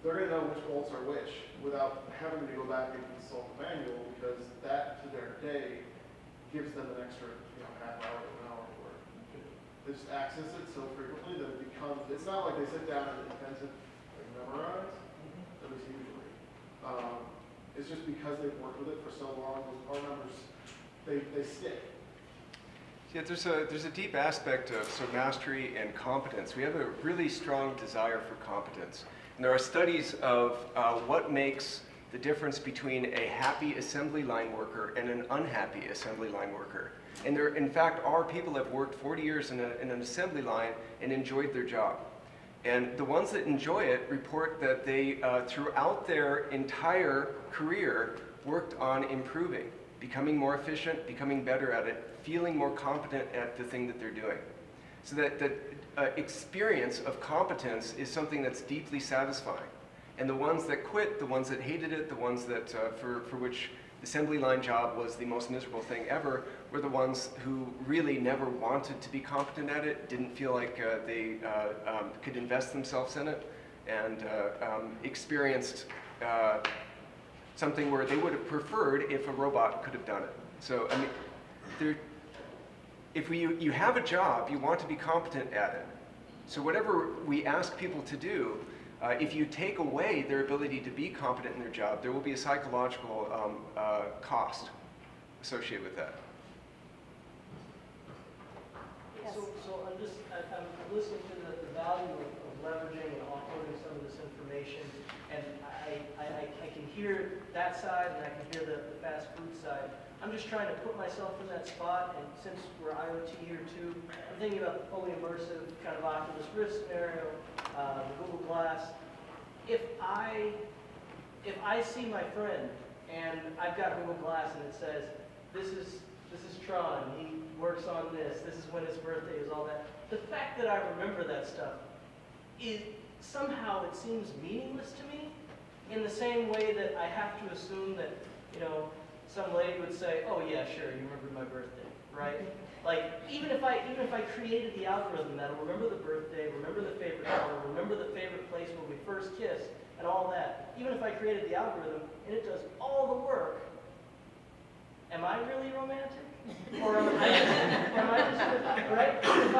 They're going to know which bolts are which without having to go back and consult the manual, because that to their day gives them an extra, half hour to an hour to work. They just access it so frequently that it becomes, it's not like they sit down and intend to memorize, at least usually. It's just because they've worked with it for so long, those part numbers, they stick. Yeah, there's a deep aspect of mastery and competence. We have a really strong desire for competence. And there are studies of what makes the difference between a happy assembly line worker and an unhappy assembly line worker. And there, in fact, are people that have worked 40 years in an assembly line and enjoyed their job. And the ones that enjoy it report that they, throughout their entire career, worked on improving, becoming more efficient, becoming better at it, feeling more competent at the thing that they're doing. So that experience of competence is something that's deeply satisfying. And the ones that quit, the ones that hated it, the ones that for which the assembly line job was the most miserable thing ever, were the ones who really never wanted to be competent at it, didn't feel like they could invest themselves in it, and experienced something where they would have preferred if a robot could have done it. So, I mean, if you have a job, you want to be competent at it. So whatever we ask people to do, if you take away their ability to be competent in their job, there will be a psychological cost associated with that. So I'm listening to the value of leveraging and offloading some of this information. And I can hear that side and I can hear the fast food side. I'm just trying to put myself in that spot, and since we're IoT here too, I'm thinking about the fully immersive kind of Oculus Rift scenario, the Google Glass. If I see my friend and I've got Google Glass and it says, this is Tron, he works on this is when his birthday is, all that. The fact that I remember that stuff, somehow it seems meaningless to me, in the same way that I have to assume that, some lady would say, oh yeah, sure, you remember my birthday, right? Like, even if I created the algorithm that'll remember the birthday, remember the favorite color, remember the favorite place where we first kissed, and all that, even if I created the algorithm and it does all the work, am I really romantic? Or am I just right? If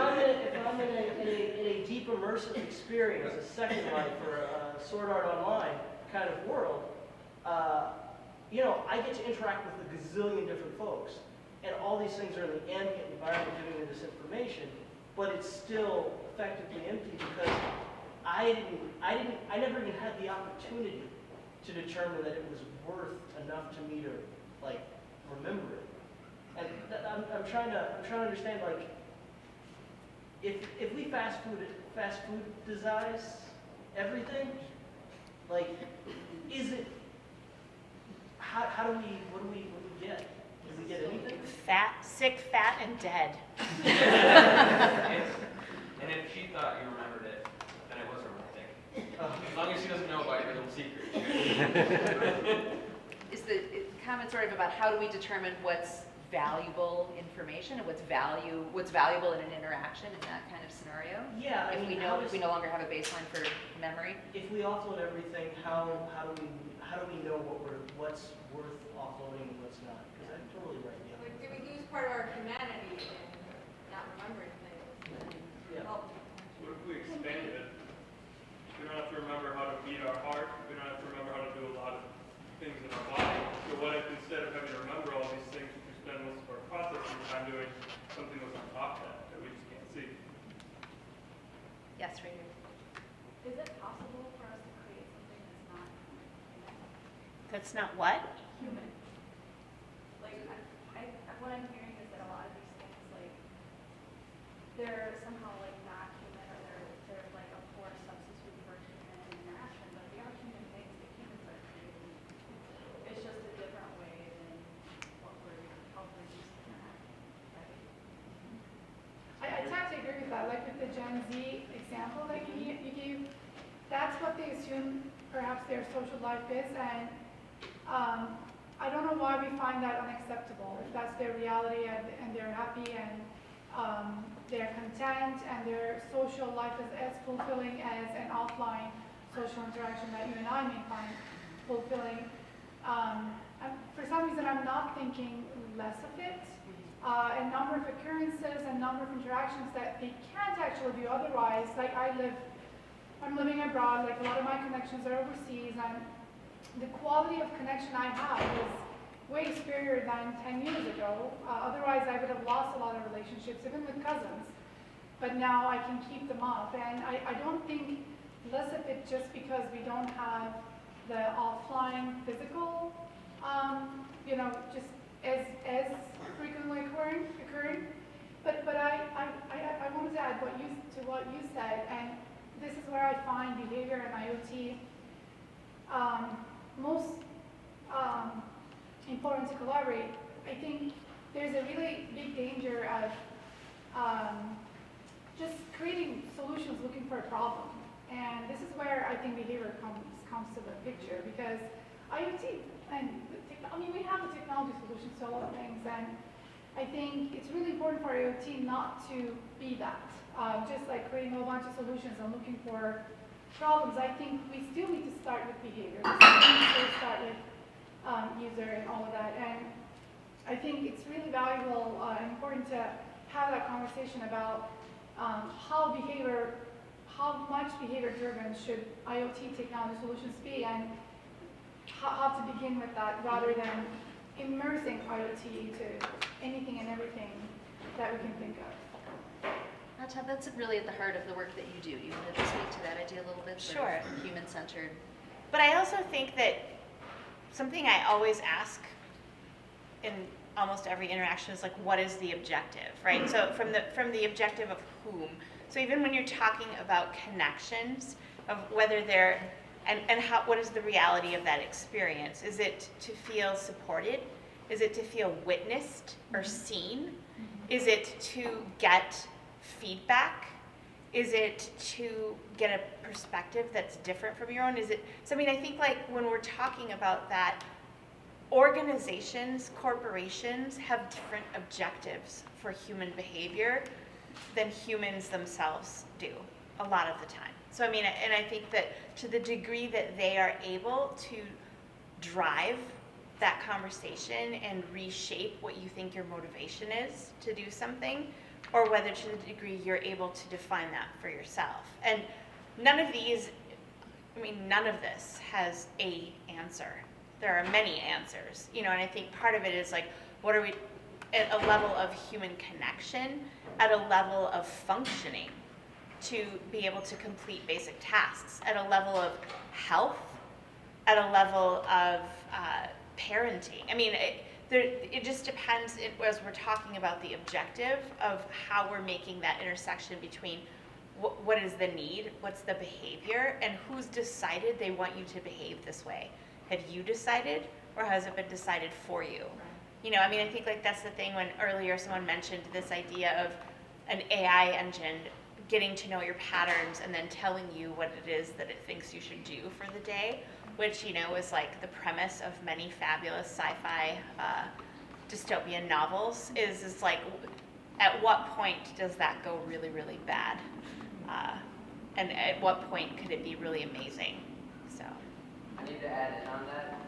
I'm in a deep immersive experience, a Second Life or a Sword Art Online kind of world, I get to interact with a gazillion different folks, and all these things are in the ambient environment giving me this information, but it's still effectively empty because I never even had the opportunity to determine that it was worth enough to me to remember it. And I'm trying to understand, like, if we fast food desires everything, like, is it, what do we get? Do we get anything? Sick, fat, and dead. And if she thought you remembered it, then it was romantic. As long as she doesn't know about your little secret. Is the comment sort of about how do we determine what's valuable information and what's valuable in an interaction in that kind of scenario? Yeah, if we no longer have a baseline for memory. If we offload everything, how do we know what's worth offloading and what's not? Because I'm totally right. Yeah. Like, do we lose part of our humanity in not remembering things? Yeah. Well, What if we expanded it? We don't have to remember how to beat our heart. We don't have to remember how to do a lot of things in our body. So what if instead of having to remember all these things, we spend most of our processing time doing something that's on top of that we just can't see? Yes, right here. Is it possible for us to create something that's not human? That's not what? Human. Like, what I'm hearing is that a lot of these things, like, they're somehow like not human, or they're like a poor substitute for human interaction, but they are human things that humans are creating. It's just a different way than how we're used to interacting, right? I tend to agree with that. Like with the Gen Z example that you gave, that's what they assume perhaps their social life is, and I don't know why we find that unacceptable. If that's their reality and they're happy and they're content and their social life is as fulfilling as an offline social interaction that you and I may find fulfilling. For some reason, I'm not thinking less of it. A number of occurrences and number of interactions that they can't actually do otherwise. Like I'm living abroad, like a lot of my connections are overseas, and the quality of connection I have is way superior than 10 years ago. Otherwise, I would have lost a lot of relationships, even with cousins. But now I can keep them up. And I don't think less of it just because we don't have the offline physical, just as frequently occurring. But I wanted to add to what you said, and this is where I find behavior and IoT most important to collaborate. I think there's a really big danger of just creating solutions looking for a problem. And this is where I think behavior comes to the picture, because IoT and we have the technology solutions to a lot of things, and I think it's really important for IoT not to be that. Just like creating a whole bunch of solutions and looking for problems, I think we still need to start with behavior. We still need to start with user and all of that. And I think it's really valuable and important to have that conversation about how much behavior-driven should IoT technology solutions be, and how to begin with that rather than immersing IoT into anything and everything that we can think of. Natalia, that's really at the heart of the work that you do. You wanted to speak to that idea a little bit? Sure. Human-centered. But I also think that something I always ask in almost every interaction is like, what is the objective, right? So from the objective of whom. So even when you're talking about connections, of whether they're, and how, what is the reality of that experience? Is it to feel supported? Is it to feel witnessed or seen? Is it to get feedback? Is it to get a perspective that's different from your own? Is it, so I mean, I think like when we're talking about that, organizations, corporations have different objectives for human behavior than humans themselves do a lot of the time. So I mean, and I think that to the degree that they are able to drive that conversation and reshape what you think your motivation is to do something, or whether to the degree you're able to define that for yourself. And none of these, I mean, none of this has a answer. There are many answers, you know, and I think part of it is like, what are we, at a level of human connection, at a level of functioning to be able to complete basic tasks, at a level of health, at a level of parenting. I mean, it just depends, as we're talking about the objective of how we're making that intersection between what is the need, what's the behavior, and who's decided they want you to behave this way. Have you decided, or has it been decided for you? You know, I mean, I think like that's the thing when earlier someone mentioned this idea of an AI engine getting to know your patterns and then telling you what it is that it thinks you should do for the day, which, you know, is like the premise of many fabulous sci-fi dystopian novels, is like, at what point does that go really, really bad? And at what point could it be really amazing? So. I need to add in on that.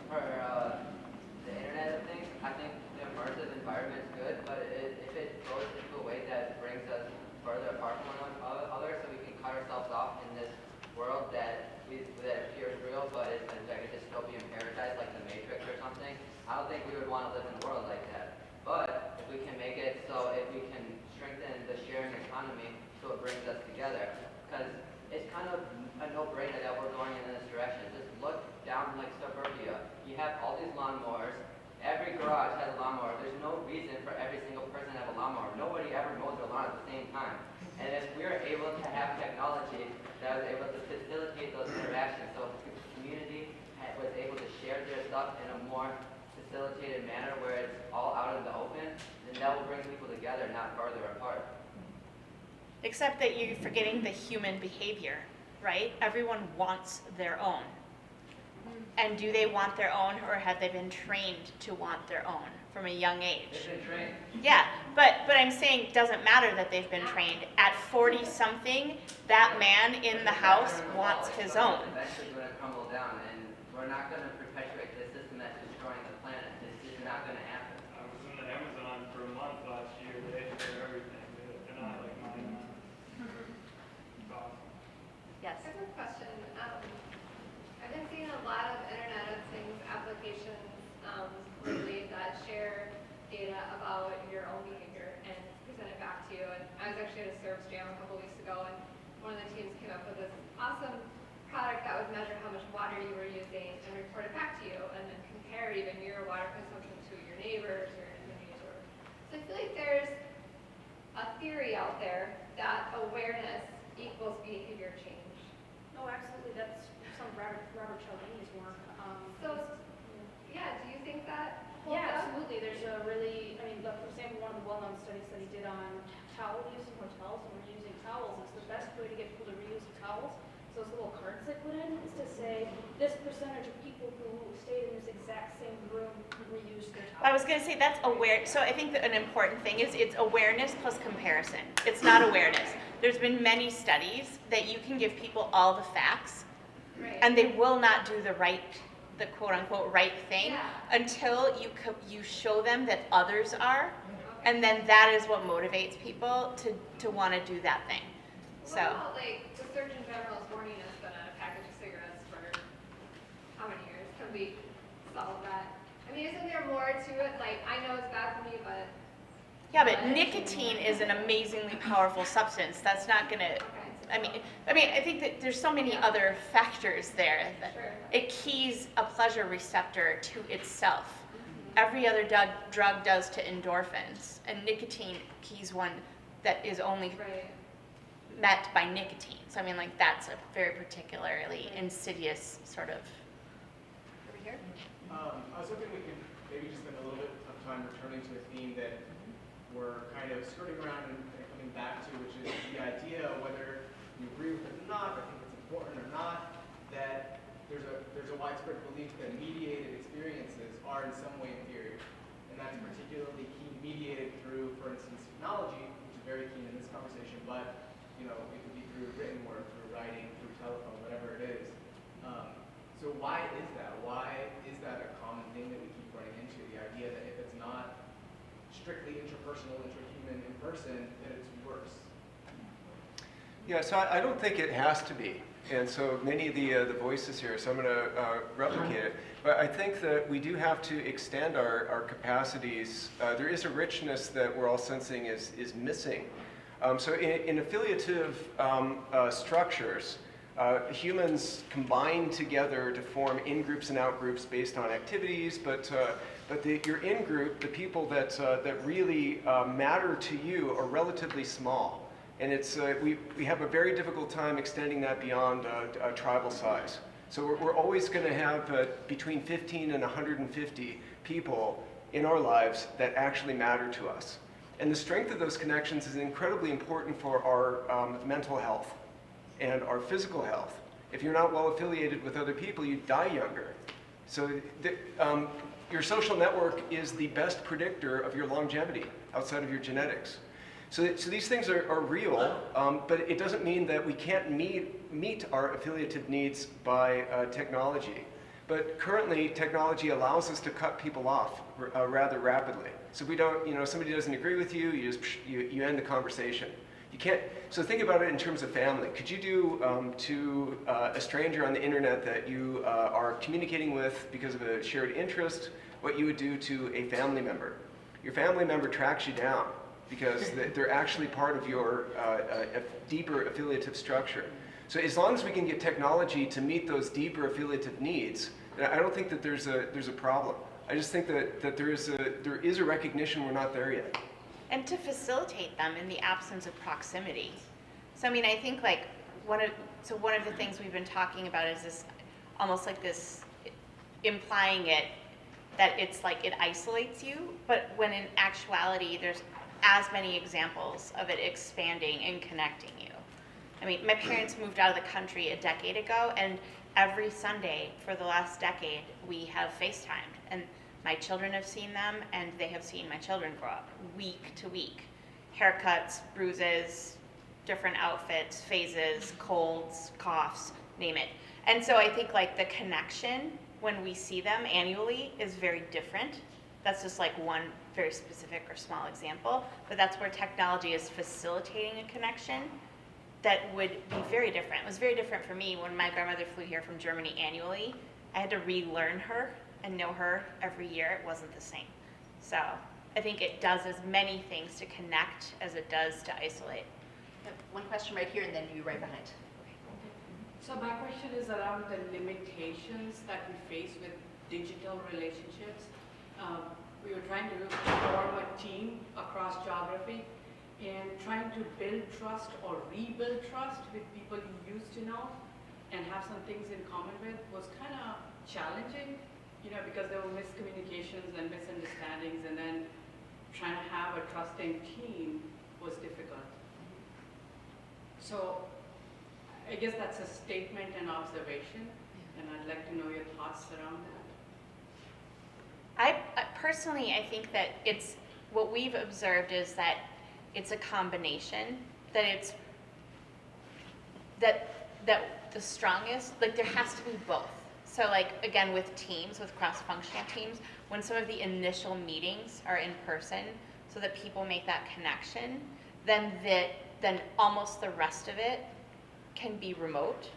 For the Internet of Things, I think the immersive environment is good, but if it goes into a way that brings us further apart from one another, so we can cut ourselves off in this world that appears real, but it's like a dystopian paradise like the Matrix or something, I don't think we would want to live in a world like that. But if we can make it so if we can strengthen the sharing economy so it brings us together, because it's kind of a no-brainer that we're going in this direction. Just look down like suburbia. You have all these lawnmowers. Every garage has a lawnmower. There's no reason for every single person to have a lawnmower. Nobody ever mows their lawn at the same time. And if we were able to have technology that was able to facilitate those interactions, so if the community was able to share their stuff in a more facilitated manner where it's all out in the open, then that will bring people together, not farther apart. Except that you're forgetting the human behavior, right? Everyone wants their own. And do they want their own, or have they been trained to want their own from a young age? They've been trained. Yeah, but I'm saying it doesn't matter that they've been trained. At 40-something, that man in the house wants his own. It's eventually going to crumble down, and we're not going to perpetuate the system that's destroying the planet. It's just not going to happen. I was in the Amazon for a month last year. They share everything. They're not like mine. It's awesome. Yes. I have a question. I've been seeing a lot of Internet of Things applications lately that share data about your own behavior and present it back to you. And I was actually at a service jam a couple weeks ago, and one of the teams came up with this awesome product that would measure how much water you were using and report it back to you, and then compare even your water consumption to your neighbors or your community's work. So I feel like there's a theory out there that awareness equals behavior change. No, absolutely. That's some of Robert Cialdini's work. Yeah, do you think that holds Yeah, up? absolutely. There's a really, I mean, for example, one of the well-known studies that he did on towel use in hotels when we're using towels, it's the best way to get people to reuse the towels. So those little cards they put in is to say this percentage of people who stayed in this exact same room reused their towels. I was going to say that's aware. So I think that an important thing is it's awareness plus comparison. It's not awareness. There's been many studies that you can give people all the facts, and they will not do the quote unquote right thing until you show them that others are, and then that is what motivates people to want to do that thing. What about, like, the Surgeon General's warning us that a package of cigarettes for how many years? Can we solve that? I mean, isn't there more to it? Like, I know it's bad for me, but Yeah, but nicotine is an amazingly powerful substance. That's not gonna, I mean, I think that there's so many other factors there that it keys a pleasure receptor to itself. Every other drug does to endorphins, and nicotine keys one that is only met by nicotine. So I mean, like, that's a very particularly insidious sort of. Over here. I was hoping we could maybe just spend a little bit of time returning to a theme that we're kind of skirting around and coming back to, which is the idea, whether you agree with it or not, or think it's important or not, that there's a widespread belief that mediated experiences are in some way inferior. And that's particularly mediated through, for instance, technology, which is very keen in this conversation, but it could be through written work, through writing, through telephone, whatever it is. So why is that? Why is that a common thing that we keep running into? The idea that if it's not strictly interpersonal, interhuman, in person, that it's worse. Yeah, so I don't think it has to be. And so many of the voices here, so I'm going to replicate it. But I think that we do have to extend our capacities. There is a richness that we're all sensing is missing. So in affiliative structures, humans combine together to form in-groups and out-groups based on activities, but your in-group, the people that really matter to you, are relatively small. And it's, we have a very difficult time extending that beyond tribal size. So we're always going to have between 15 and 150 people in our lives that actually matter to us. And the strength of those connections is incredibly important for our mental health and our physical health. If you're not well affiliated with other people, you die younger. So your social network is the best predictor of your longevity outside of your genetics. So these things are real, but it doesn't mean that we can't meet our affiliative needs by technology. But currently, technology allows us to cut people off rather rapidly. So if we don't, somebody doesn't agree with you, you end the conversation. You can't. So think about it in terms of family. Could you do to a stranger on the internet that you are communicating with because of a shared interest what you would do to a family member? Your family member tracks you down because they're actually part of your deeper affiliative structure. So as long as we can get technology to meet those deeper affiliative needs, I don't think that there's a problem. I just think that there is a recognition we're not there yet. And to facilitate them in the absence of proximity. So I mean, I think like one of the things we've been talking about is this, almost like this, implying it, that it's like it isolates you, but when in actuality there's as many examples of it expanding and connecting you. I mean, my parents moved out of the country a decade ago, and every Sunday for the last decade, we have FaceTimed. And my children have seen them, and they have seen my children grow up week to week. Haircuts, bruises, different outfits, phases, colds, coughs, name it. And so I think like the connection when we see them annually is very different. That's just like one very specific or small example, but that's where technology is facilitating a connection that would be very different. It was very different for me when my grandmother flew here from Germany annually. I had to relearn her and know her every year. It wasn't the same. So I think it does as many things to connect as it does to isolate. One question right here and then you right behind. So my question is around the limitations that we face with digital relationships. We were trying to form a team across geography and trying to build trust or rebuild trust with people you used to know and have some things in common with was kind of challenging, because there were miscommunications and misunderstandings, and then trying to have a trusting team was difficult. So I guess that's a statement and observation, and I'd like to know your thoughts around that. I personally, I think that it's, what we've observed is that it's a combination, that it's, that the strongest, like there has to be both. So like, again, with teams, with cross-functional teams, when some of the initial meetings are in person so that people make that connection, then almost the rest of it can be remote,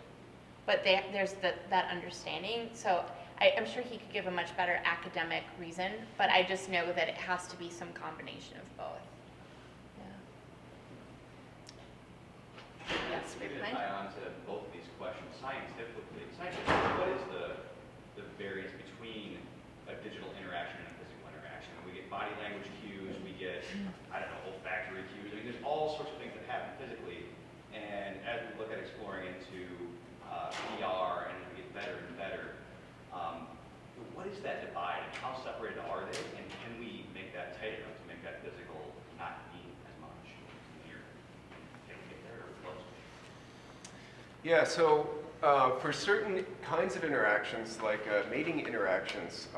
but there's that understanding. So I'm sure he could give a much better academic reason, but I just know that it has to be some combination of both. Great Maybe to point. tie on to both of these questions, scientifically, what is the variance between a digital interaction and a physical interaction? We get body language cues, we get, I don't know, olfactory cues. I mean, there's all sorts of things that happen physically. And as we look at exploring into VR and as we get better and better, what is that divide and how separated are they? And can we make that tight enough to make that physical not mean as much? Can we get there or close? Yeah, so for certain kinds of interactions, like mating interactions,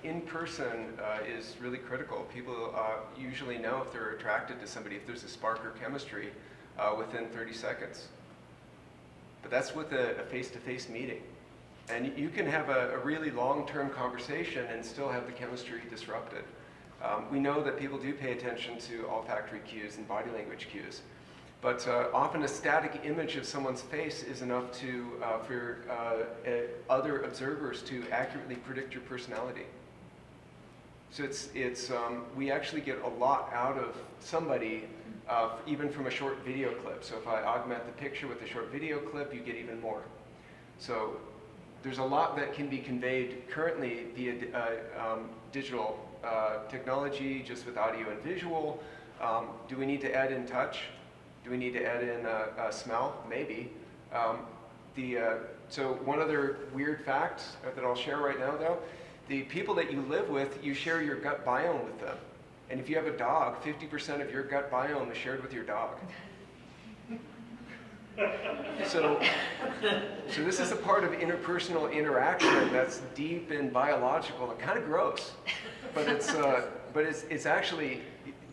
in person is really critical. People usually know if they're attracted to somebody, if there's a spark or chemistry within 30 seconds. But that's with a face-to-face meeting. And you can have a really long-term conversation and still have the chemistry disrupted. We know that people do pay attention to olfactory cues and body language cues. But often a static image of someone's face is enough for other observers to accurately predict your personality. So we actually get a lot out of somebody, even from a short video clip. So if I augment the picture with a short video clip, you get even more. So there's a lot that can be conveyed currently via digital technology, just with audio and visual. Do we need to add in touch? Do we need to add in smell? Maybe. So one other weird fact that I'll share right now, though, the people that you live with, you share your gut biome with them. And if you have a dog, 50% of your gut biome is shared with your dog. So this is a part of interpersonal interaction that's deep and biological and kind of gross, but it's actually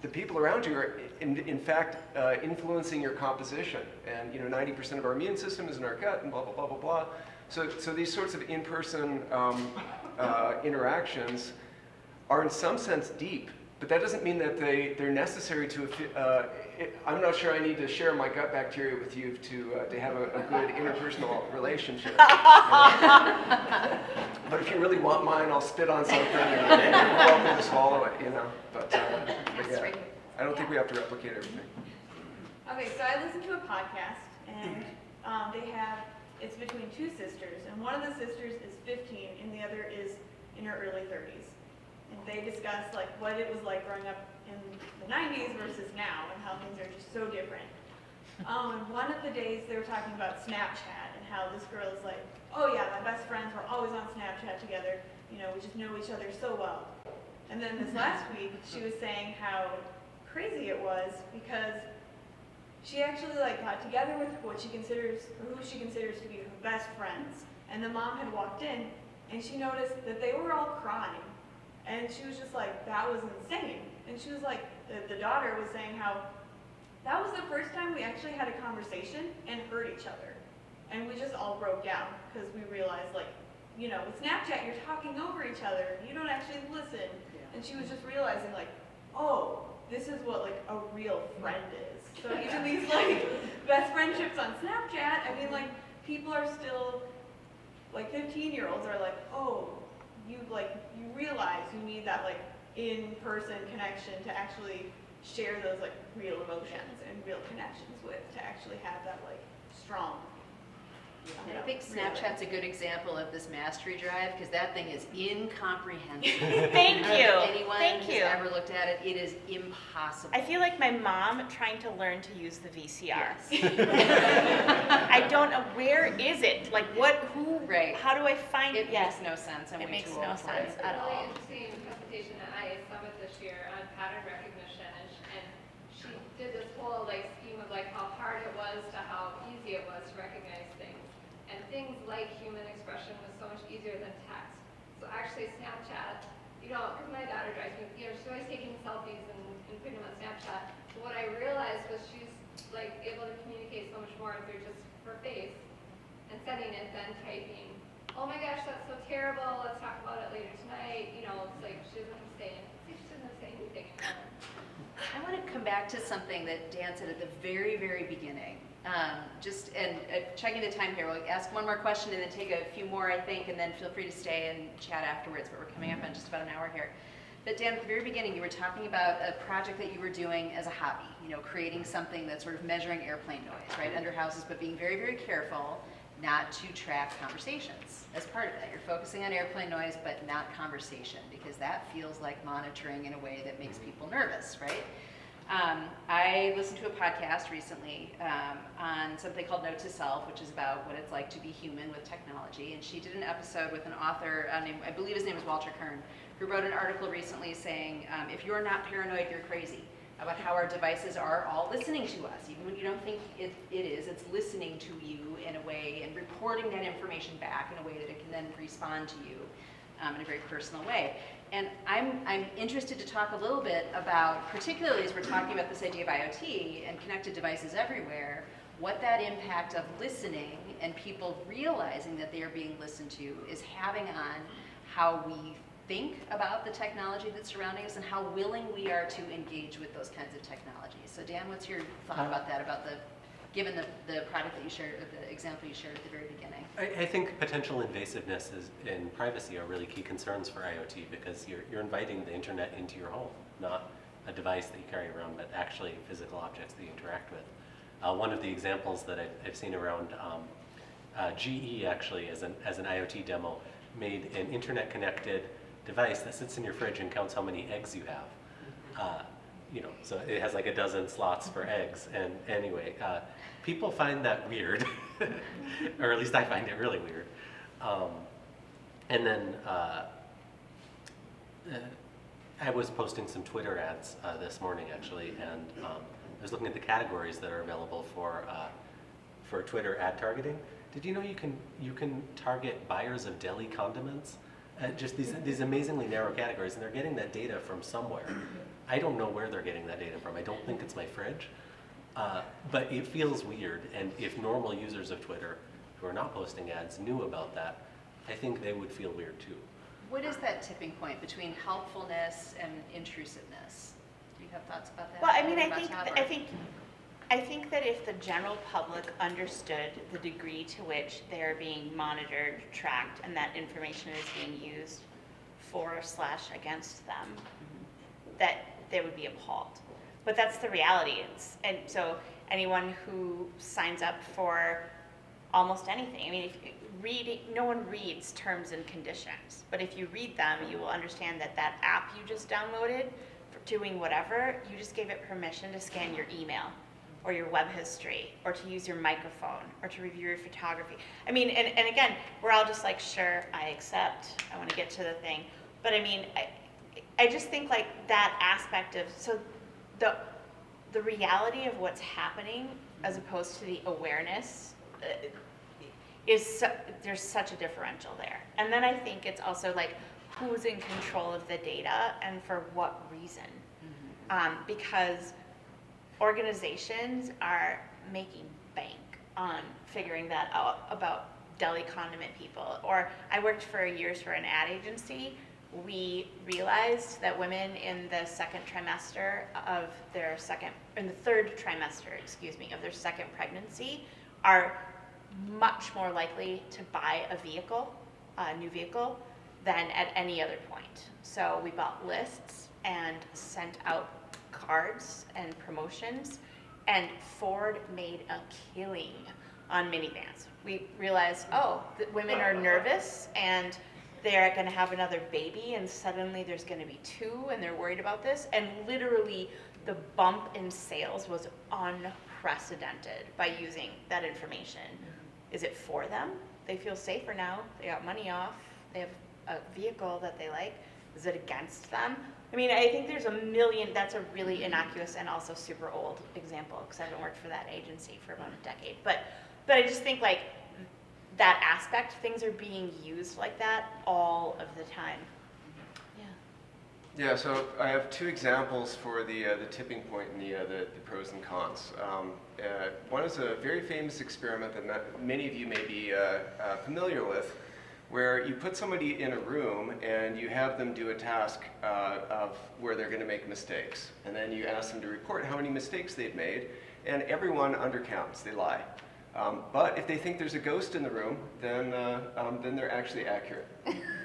the people around you are in fact influencing your composition. And 90% of our immune system is in our gut, and blah blah blah blah blah. So these sorts of in-person interactions are in some sense deep. But that doesn't mean that they're necessary to. I'm not sure I need to share my gut bacteria with you to have a good interpersonal relationship. But if you really want mine, I'll spit on something and you're welcome to swallow it. But yeah, I don't think we have to replicate everything. Okay, so I listened to a podcast, and it's between two sisters, and one of the sisters is 15, and the other is in her early 30s. And they discussed what it was like growing up in the 90s versus now, and how things are just so different. And one of the days they were talking about Snapchat, and how this girl is like, oh yeah, my best friends were always on Snapchat together, we just know each other so well. And then this last week, she was saying how crazy it was, because she actually got together with who she considers to be her best friends. And the mom had walked in, and she noticed that they were all crying. And she was just like, that was insane. And she was like, the daughter was saying how that was the first time we actually had a conversation and heard each other. And we just all broke down because we realized with Snapchat, you're talking over each other. You don't actually listen. Yeah. And she was just realizing oh, this is what a real friend is. So even these best friendships on Snapchat, I mean people are still 15-year-olds are oh, you realize you need that in-person connection to actually share those real emotions and real connections with, to actually have that strong. I think Snapchat's a good example of this mastery drive, because that thing is incomprehensible. Thank you. Anyone who's ever looked at it, it is impossible. I feel like my mom trying to learn to use the VCR. Yes. I don't know, where is it? Who, right. How do I find it? It makes no sense. It makes no sense at all. Really interesting presentation at IA Summit this year on pattern recognition, and she did this whole scheme of how hard it was to how easy it was to recognize things. And things like human expression was so much easier than text. So actually Snapchat, because my daughter drives me, she's always taking selfies and putting them on Snapchat. But what I realized was she's able to communicate so much more through just her face and sending it, then typing, oh my gosh, that's so terrible, let's talk about it later tonight. It's she doesn't have to say anything. She doesn't have to say anything anymore. I want to come back to something that Dan said at the very, very beginning. Checking the time here, we'll ask one more question and then take a few more, I think, and then feel free to stay and chat afterwards, but we're coming up on just about an hour here. But Dan, at the very beginning, you were talking about a project that you were doing as a hobby, you know, creating something that's sort of measuring airplane noise, right, under houses, but being very, very careful not to track conversations as part of that. You're focusing on airplane noise, but not conversation, because that feels like monitoring in a way that makes people nervous, right? I listened to a podcast recently on something called Note to Self, which is about what it's like to be human with technology. And she did an episode with an author, named, I believe his name is Walter Kern, who wrote an article recently saying, if you're not paranoid, you're crazy, about how our devices are all listening to us. Even when you don't think it is, it's listening to you in a way and reporting that information back in a way that it can then respond to you in a very personal way. And I'm interested to talk a little bit about, particularly as we're talking about this idea of IoT and connected devices everywhere, what that impact of listening and people realizing that they are being listened to is having on how we think about the technology that's surrounding us and how willing we are to engage with those kinds of technologies. So Dan, what's your thought about that, about given the product that you shared, the example you shared at the very beginning? I think potential invasiveness and privacy are really key concerns for IoT, because you're inviting the internet into your home, not a device that you carry around, but actually physical objects that you interact with. One of the examples that I've seen around, GE actually, as an IoT demo, made an internet-connected device that sits in your fridge and counts how many eggs you have. You know, so it has like a dozen slots for eggs. And anyway, people find that weird, or at least I find it really weird. And then I was posting some Twitter ads this morning actually, and I was looking at the categories that are available for Twitter ad targeting. Did you know you can target buyers of deli condiments? Just these amazingly narrow categories, and they're getting that data from somewhere. I don't know where they're getting that data from. I don't think it's my fridge, but it feels weird. And if normal users of Twitter who are not posting ads knew about that, I think they would feel weird too. What is that tipping point between helpfulness and intrusiveness? Do you have thoughts about that? Well, I mean, I think that if the general public understood the degree to which they are being monitored, tracked, and that information is being used for/against them, that they would be appalled. But that's the reality. And so anyone who signs up for almost anything, I mean, no one reads terms and conditions, but if you read them, you will understand that that app you just downloaded for doing whatever, you just gave it permission to scan your email or your web history, or to use your microphone, or to review your photography. I mean, and again, we're all just like, sure, I accept, I want to get to the thing. But I mean, I just think like that aspect of, so the reality of what's happening as opposed to the awareness there's such a differential there. And then I think it's also like, who's in control of the data and for what reason? Because organizations are making bank on figuring that out about deli condiment people. Or I worked for years for an ad agency. We realized that women in the third trimester, of their second pregnancy are much more likely to buy a new vehicle, than at any other point. So we bought lists and sent out cards and promotions, and Ford made a killing on minivans. We realized, that women are nervous and they're going to have another baby, and suddenly there's going to be two, and they're worried about this. And literally, the bump in sales was unprecedented by using that information. Is it for them? They feel safer now. They got money off. They have a vehicle that they like. Is it against them? I mean, I think there's a million. That's a really innocuous and also super old example, because I haven't worked for that agency for about a decade. But I just think like that aspect, things are being used like that all of the time. Yeah, so I have two examples for the tipping point and the pros and cons. One is a very famous experiment that many of you may be familiar with, where you put somebody in a room and you have them do a task of where they're going to make mistakes. And then you ask them to report how many mistakes they've made, and everyone undercounts, they lie. But if they think there's a ghost in the room, then they're actually accurate.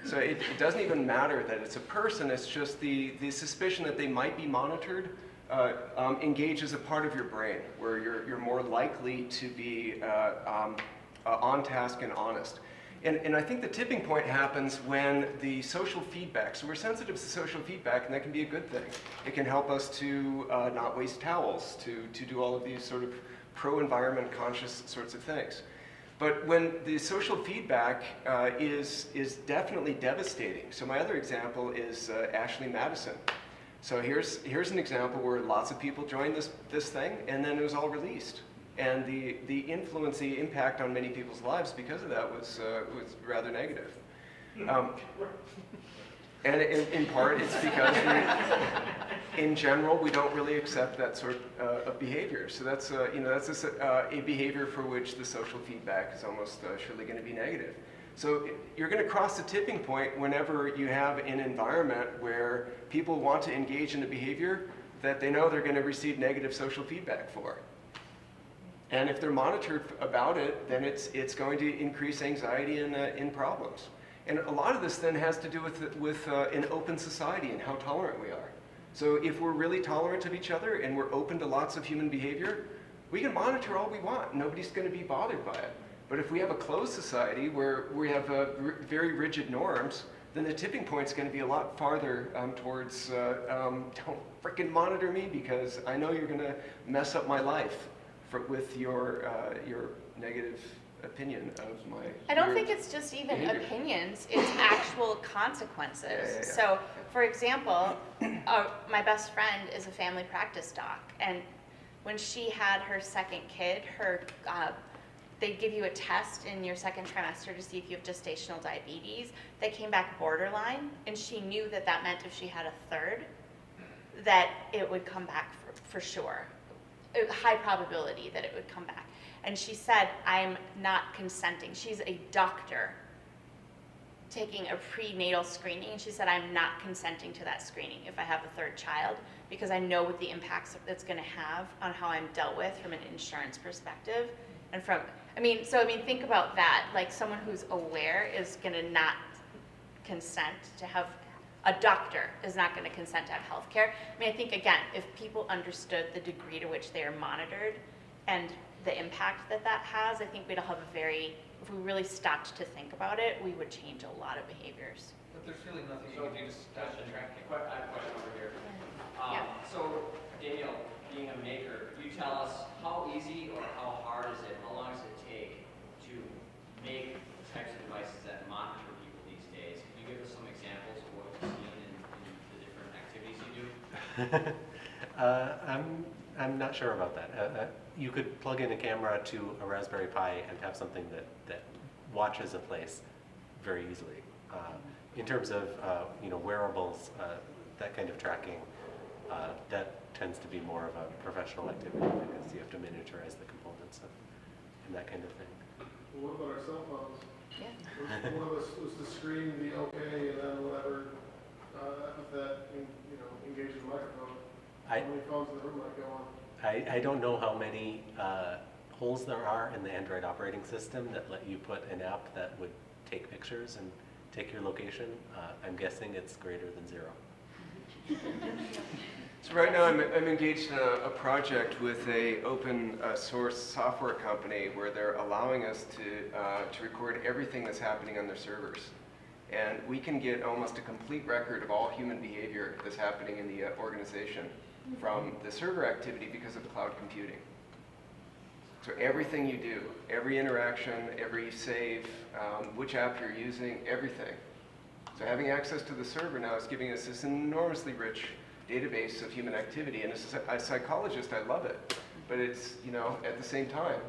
So it doesn't even matter that it's a person, it's just the suspicion that they might be monitored engages a part of your brain where you're more likely to be on task and honest. And I think the tipping point happens when the social feedback, so we're sensitive to social feedback, and that can be a good thing. It can help us to not waste towels, to do all of these sort of pro-environment conscious sorts of things. But when the social feedback is definitely devastating. So my other example is Ashley Madison. So here's an example where lots of people joined this thing, and then it was all released. And the influence, the impact on many people's lives because of that was rather negative. And in part, it's because in general, we don't really accept that sort of behavior. So that's a behavior for which the social feedback is almost surely going to be negative. So you're going to cross the tipping point whenever you have an environment where people want to engage in a behavior that they know they're going to receive negative social feedback for. And if they're monitored about it, then it's going to increase anxiety in problems. And a lot of this then has to do with an open society and how tolerant we are. So if we're really tolerant of each other and we're open to lots of human behavior, we can monitor all we want. Nobody's going to be bothered by it. But if we have a closed society where we have very rigid norms, then the tipping point's going to be a lot farther towards don't frickin' monitor me because I know you're going to mess up my life with your negative opinion of my I don't think it's just even behavior. Opinions, it's actual consequences. Yeah. So, for example, my best friend is a family practice doc, and when she had her second kid, they give you a test in your second trimester to see if you have gestational diabetes. They came back borderline, and she knew that meant if she had a third, that it would come back for sure. A high probability that it would come back. And she said, I'm not consenting. She's a doctor taking a prenatal screening, and she said, I'm not consenting to that screening if I have a third child because I know what the impacts it's going to have on how I'm dealt with from an insurance perspective. And think about that. Like someone who's aware is going to not consent to have, a doctor is not going to consent to have health care. I think, again, if people understood the degree to which they are monitored and the impact that has, I think we'd all have if we really stopped to think about it, we would change a lot of behaviors. But there's really nothing you can do to stop the tracking. I have a question over here. Yeah. So, Daniel, being a maker, you tell us how easy or how hard is it, how long does it take to make the types of devices that monitor people these days? Can you give us some examples of what you've seen in the different activities you do? I'm not sure about that. You could plug in a camera to a Raspberry Pi and have something that watches a place very easily. In terms of wearables, that kind of tracking, that tends to be more of a professional activity because you have to miniaturize the components and that kind of thing. Well, what about our cell phones? Yeah. One of us was to screen the okay and then whatever with that engage the microphone. How many phones in the room might go on? I don't know how many holes there are in the Android operating system that let you put an app that would take pictures and take your location. I'm guessing it's greater than 0. So right now I'm engaged in a project with a open source software company where they're allowing us to record everything that's happening on their servers. And we can get almost a complete record of all human behavior that's happening in the organization from the server activity because of cloud computing. So everything you do, every interaction, every save, which app you're using, everything. So having access to the server now is giving us this enormously rich database of human activity. And as a psychologist, I love it. But it's, at the same time,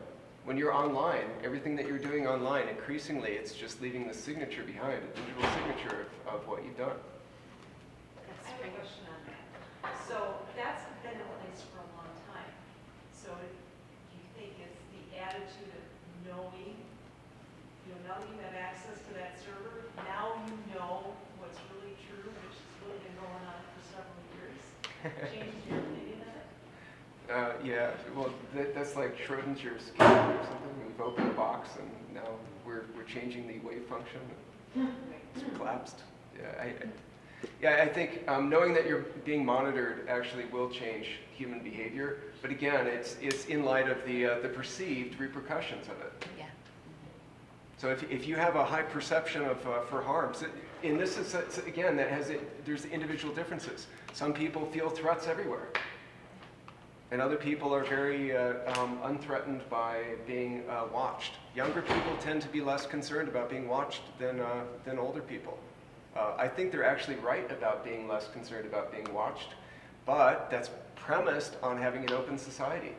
when you're online, everything that you're doing online, increasingly, it's just leaving the signature behind, a digital signature of what you've done. I have a question on that. So that's been in place for a long time. So do you think it's the attitude of knowing, now that you have access to that server, now you know what's really true, which has really been going on for several years, changes your opinion of it? Yeah, well, that's like Schrodinger's cat or something. We've opened a box and now we're changing the wave function. It's collapsed. Yeah, I think knowing that you're being monitored actually will change human behavior. But again, it's in light of the perceived repercussions of it. Yeah. So if you have a high perception of for harms, in this is again there's individual differences. Some people feel threats everywhere, and other people are very unthreatened by being watched. Younger people tend to be less concerned about being watched than older people. I think they're actually right about being less concerned about being watched, but that's premised on having an open society.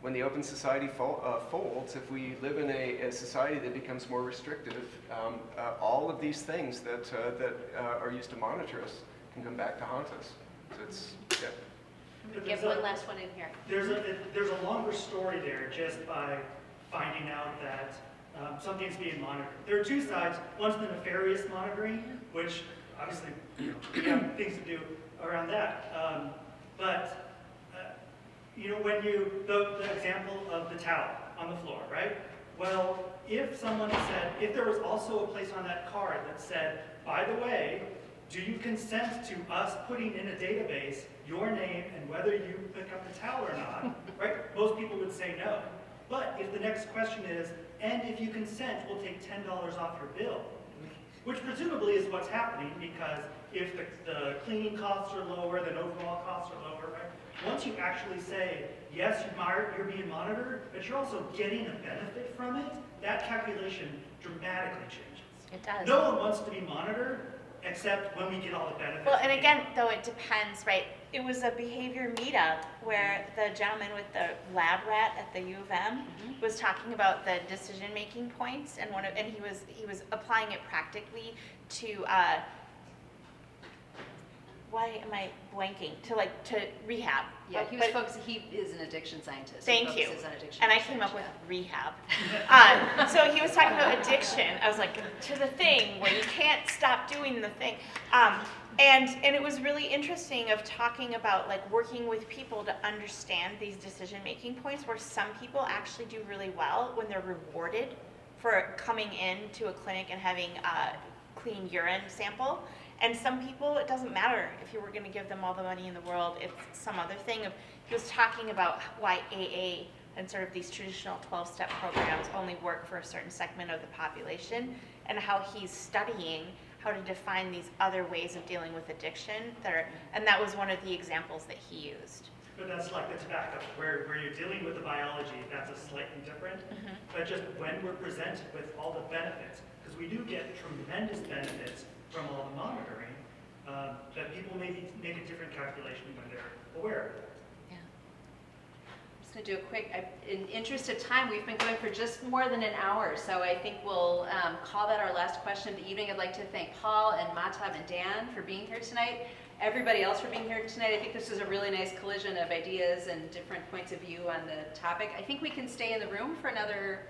When the open society folds, if we live in a society that becomes more restrictive, all of these things that are used to monitor us can come back to haunt us. So it's, yeah. We get one last one in here. There's a longer story there just by finding out that something's being monitored. There are two sides. One's the nefarious monitoring, which obviously we have things to do around that. When the example of the towel on the floor, right? Well, if someone said, if there was also a place on that card that said, by the way, do you consent to us putting in a database your name and whether you pick up the towel or not, right? Most people would say no. But if the next question is, and if you consent, we'll take $10 off your bill, which presumably is what's happening, because if the cleaning costs are lower, then overall costs are lower, right? Once you actually say, yes, you're being monitored, but you're also getting a benefit from it, that calculation dramatically changes. It does. No one wants to be monitored except when we get all the benefits. Well, and again, though, it depends, right? It was a behavior meetup where the gentleman with the lab rat at the U of M was talking about the decision-making points, and he was applying it practically to why am I blanking? To rehab. Yeah, he is an addiction scientist. Thank you. On addiction And I research, came up with yeah. rehab. So he was talking about addiction. I was like, to the thing where you can't stop doing the thing. And it was really interesting of talking about like working with people to understand these decision-making points where some people actually do really well when they're rewarded for coming in to a clinic and having a clean urine sample. And some people, it doesn't matter if you were going to give them all the money in the world, it's some other thing. He was talking about why AA and sort of these traditional 12-step programs only work for a certain segment of the population, and how he's studying how to define these other ways of dealing with addiction. And that was one of the examples that he used. But that's like the tobacco, where you're dealing with the biology, that's a slightly different. But just when we're presented with all the benefits, because we do get tremendous benefits from all the monitoring, that people maybe make a different calculation when they're aware of it. Yeah. I'm just going to do a quick, in interest of time, we've been going for just more than an hour, so I think we'll call that our last question of the evening. I'd like to thank Paul and Mahtab and Dan for being here tonight. Everybody else for being here tonight. I think this was a really nice collision of ideas and different points of view on the topic. I think we can stay in the room for another,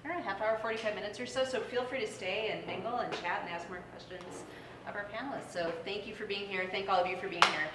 I don't know, half hour, 45 minutes or so, so feel free to stay and mingle and chat and ask more questions of our panelists. So thank you for being here. Thank all of you for being here.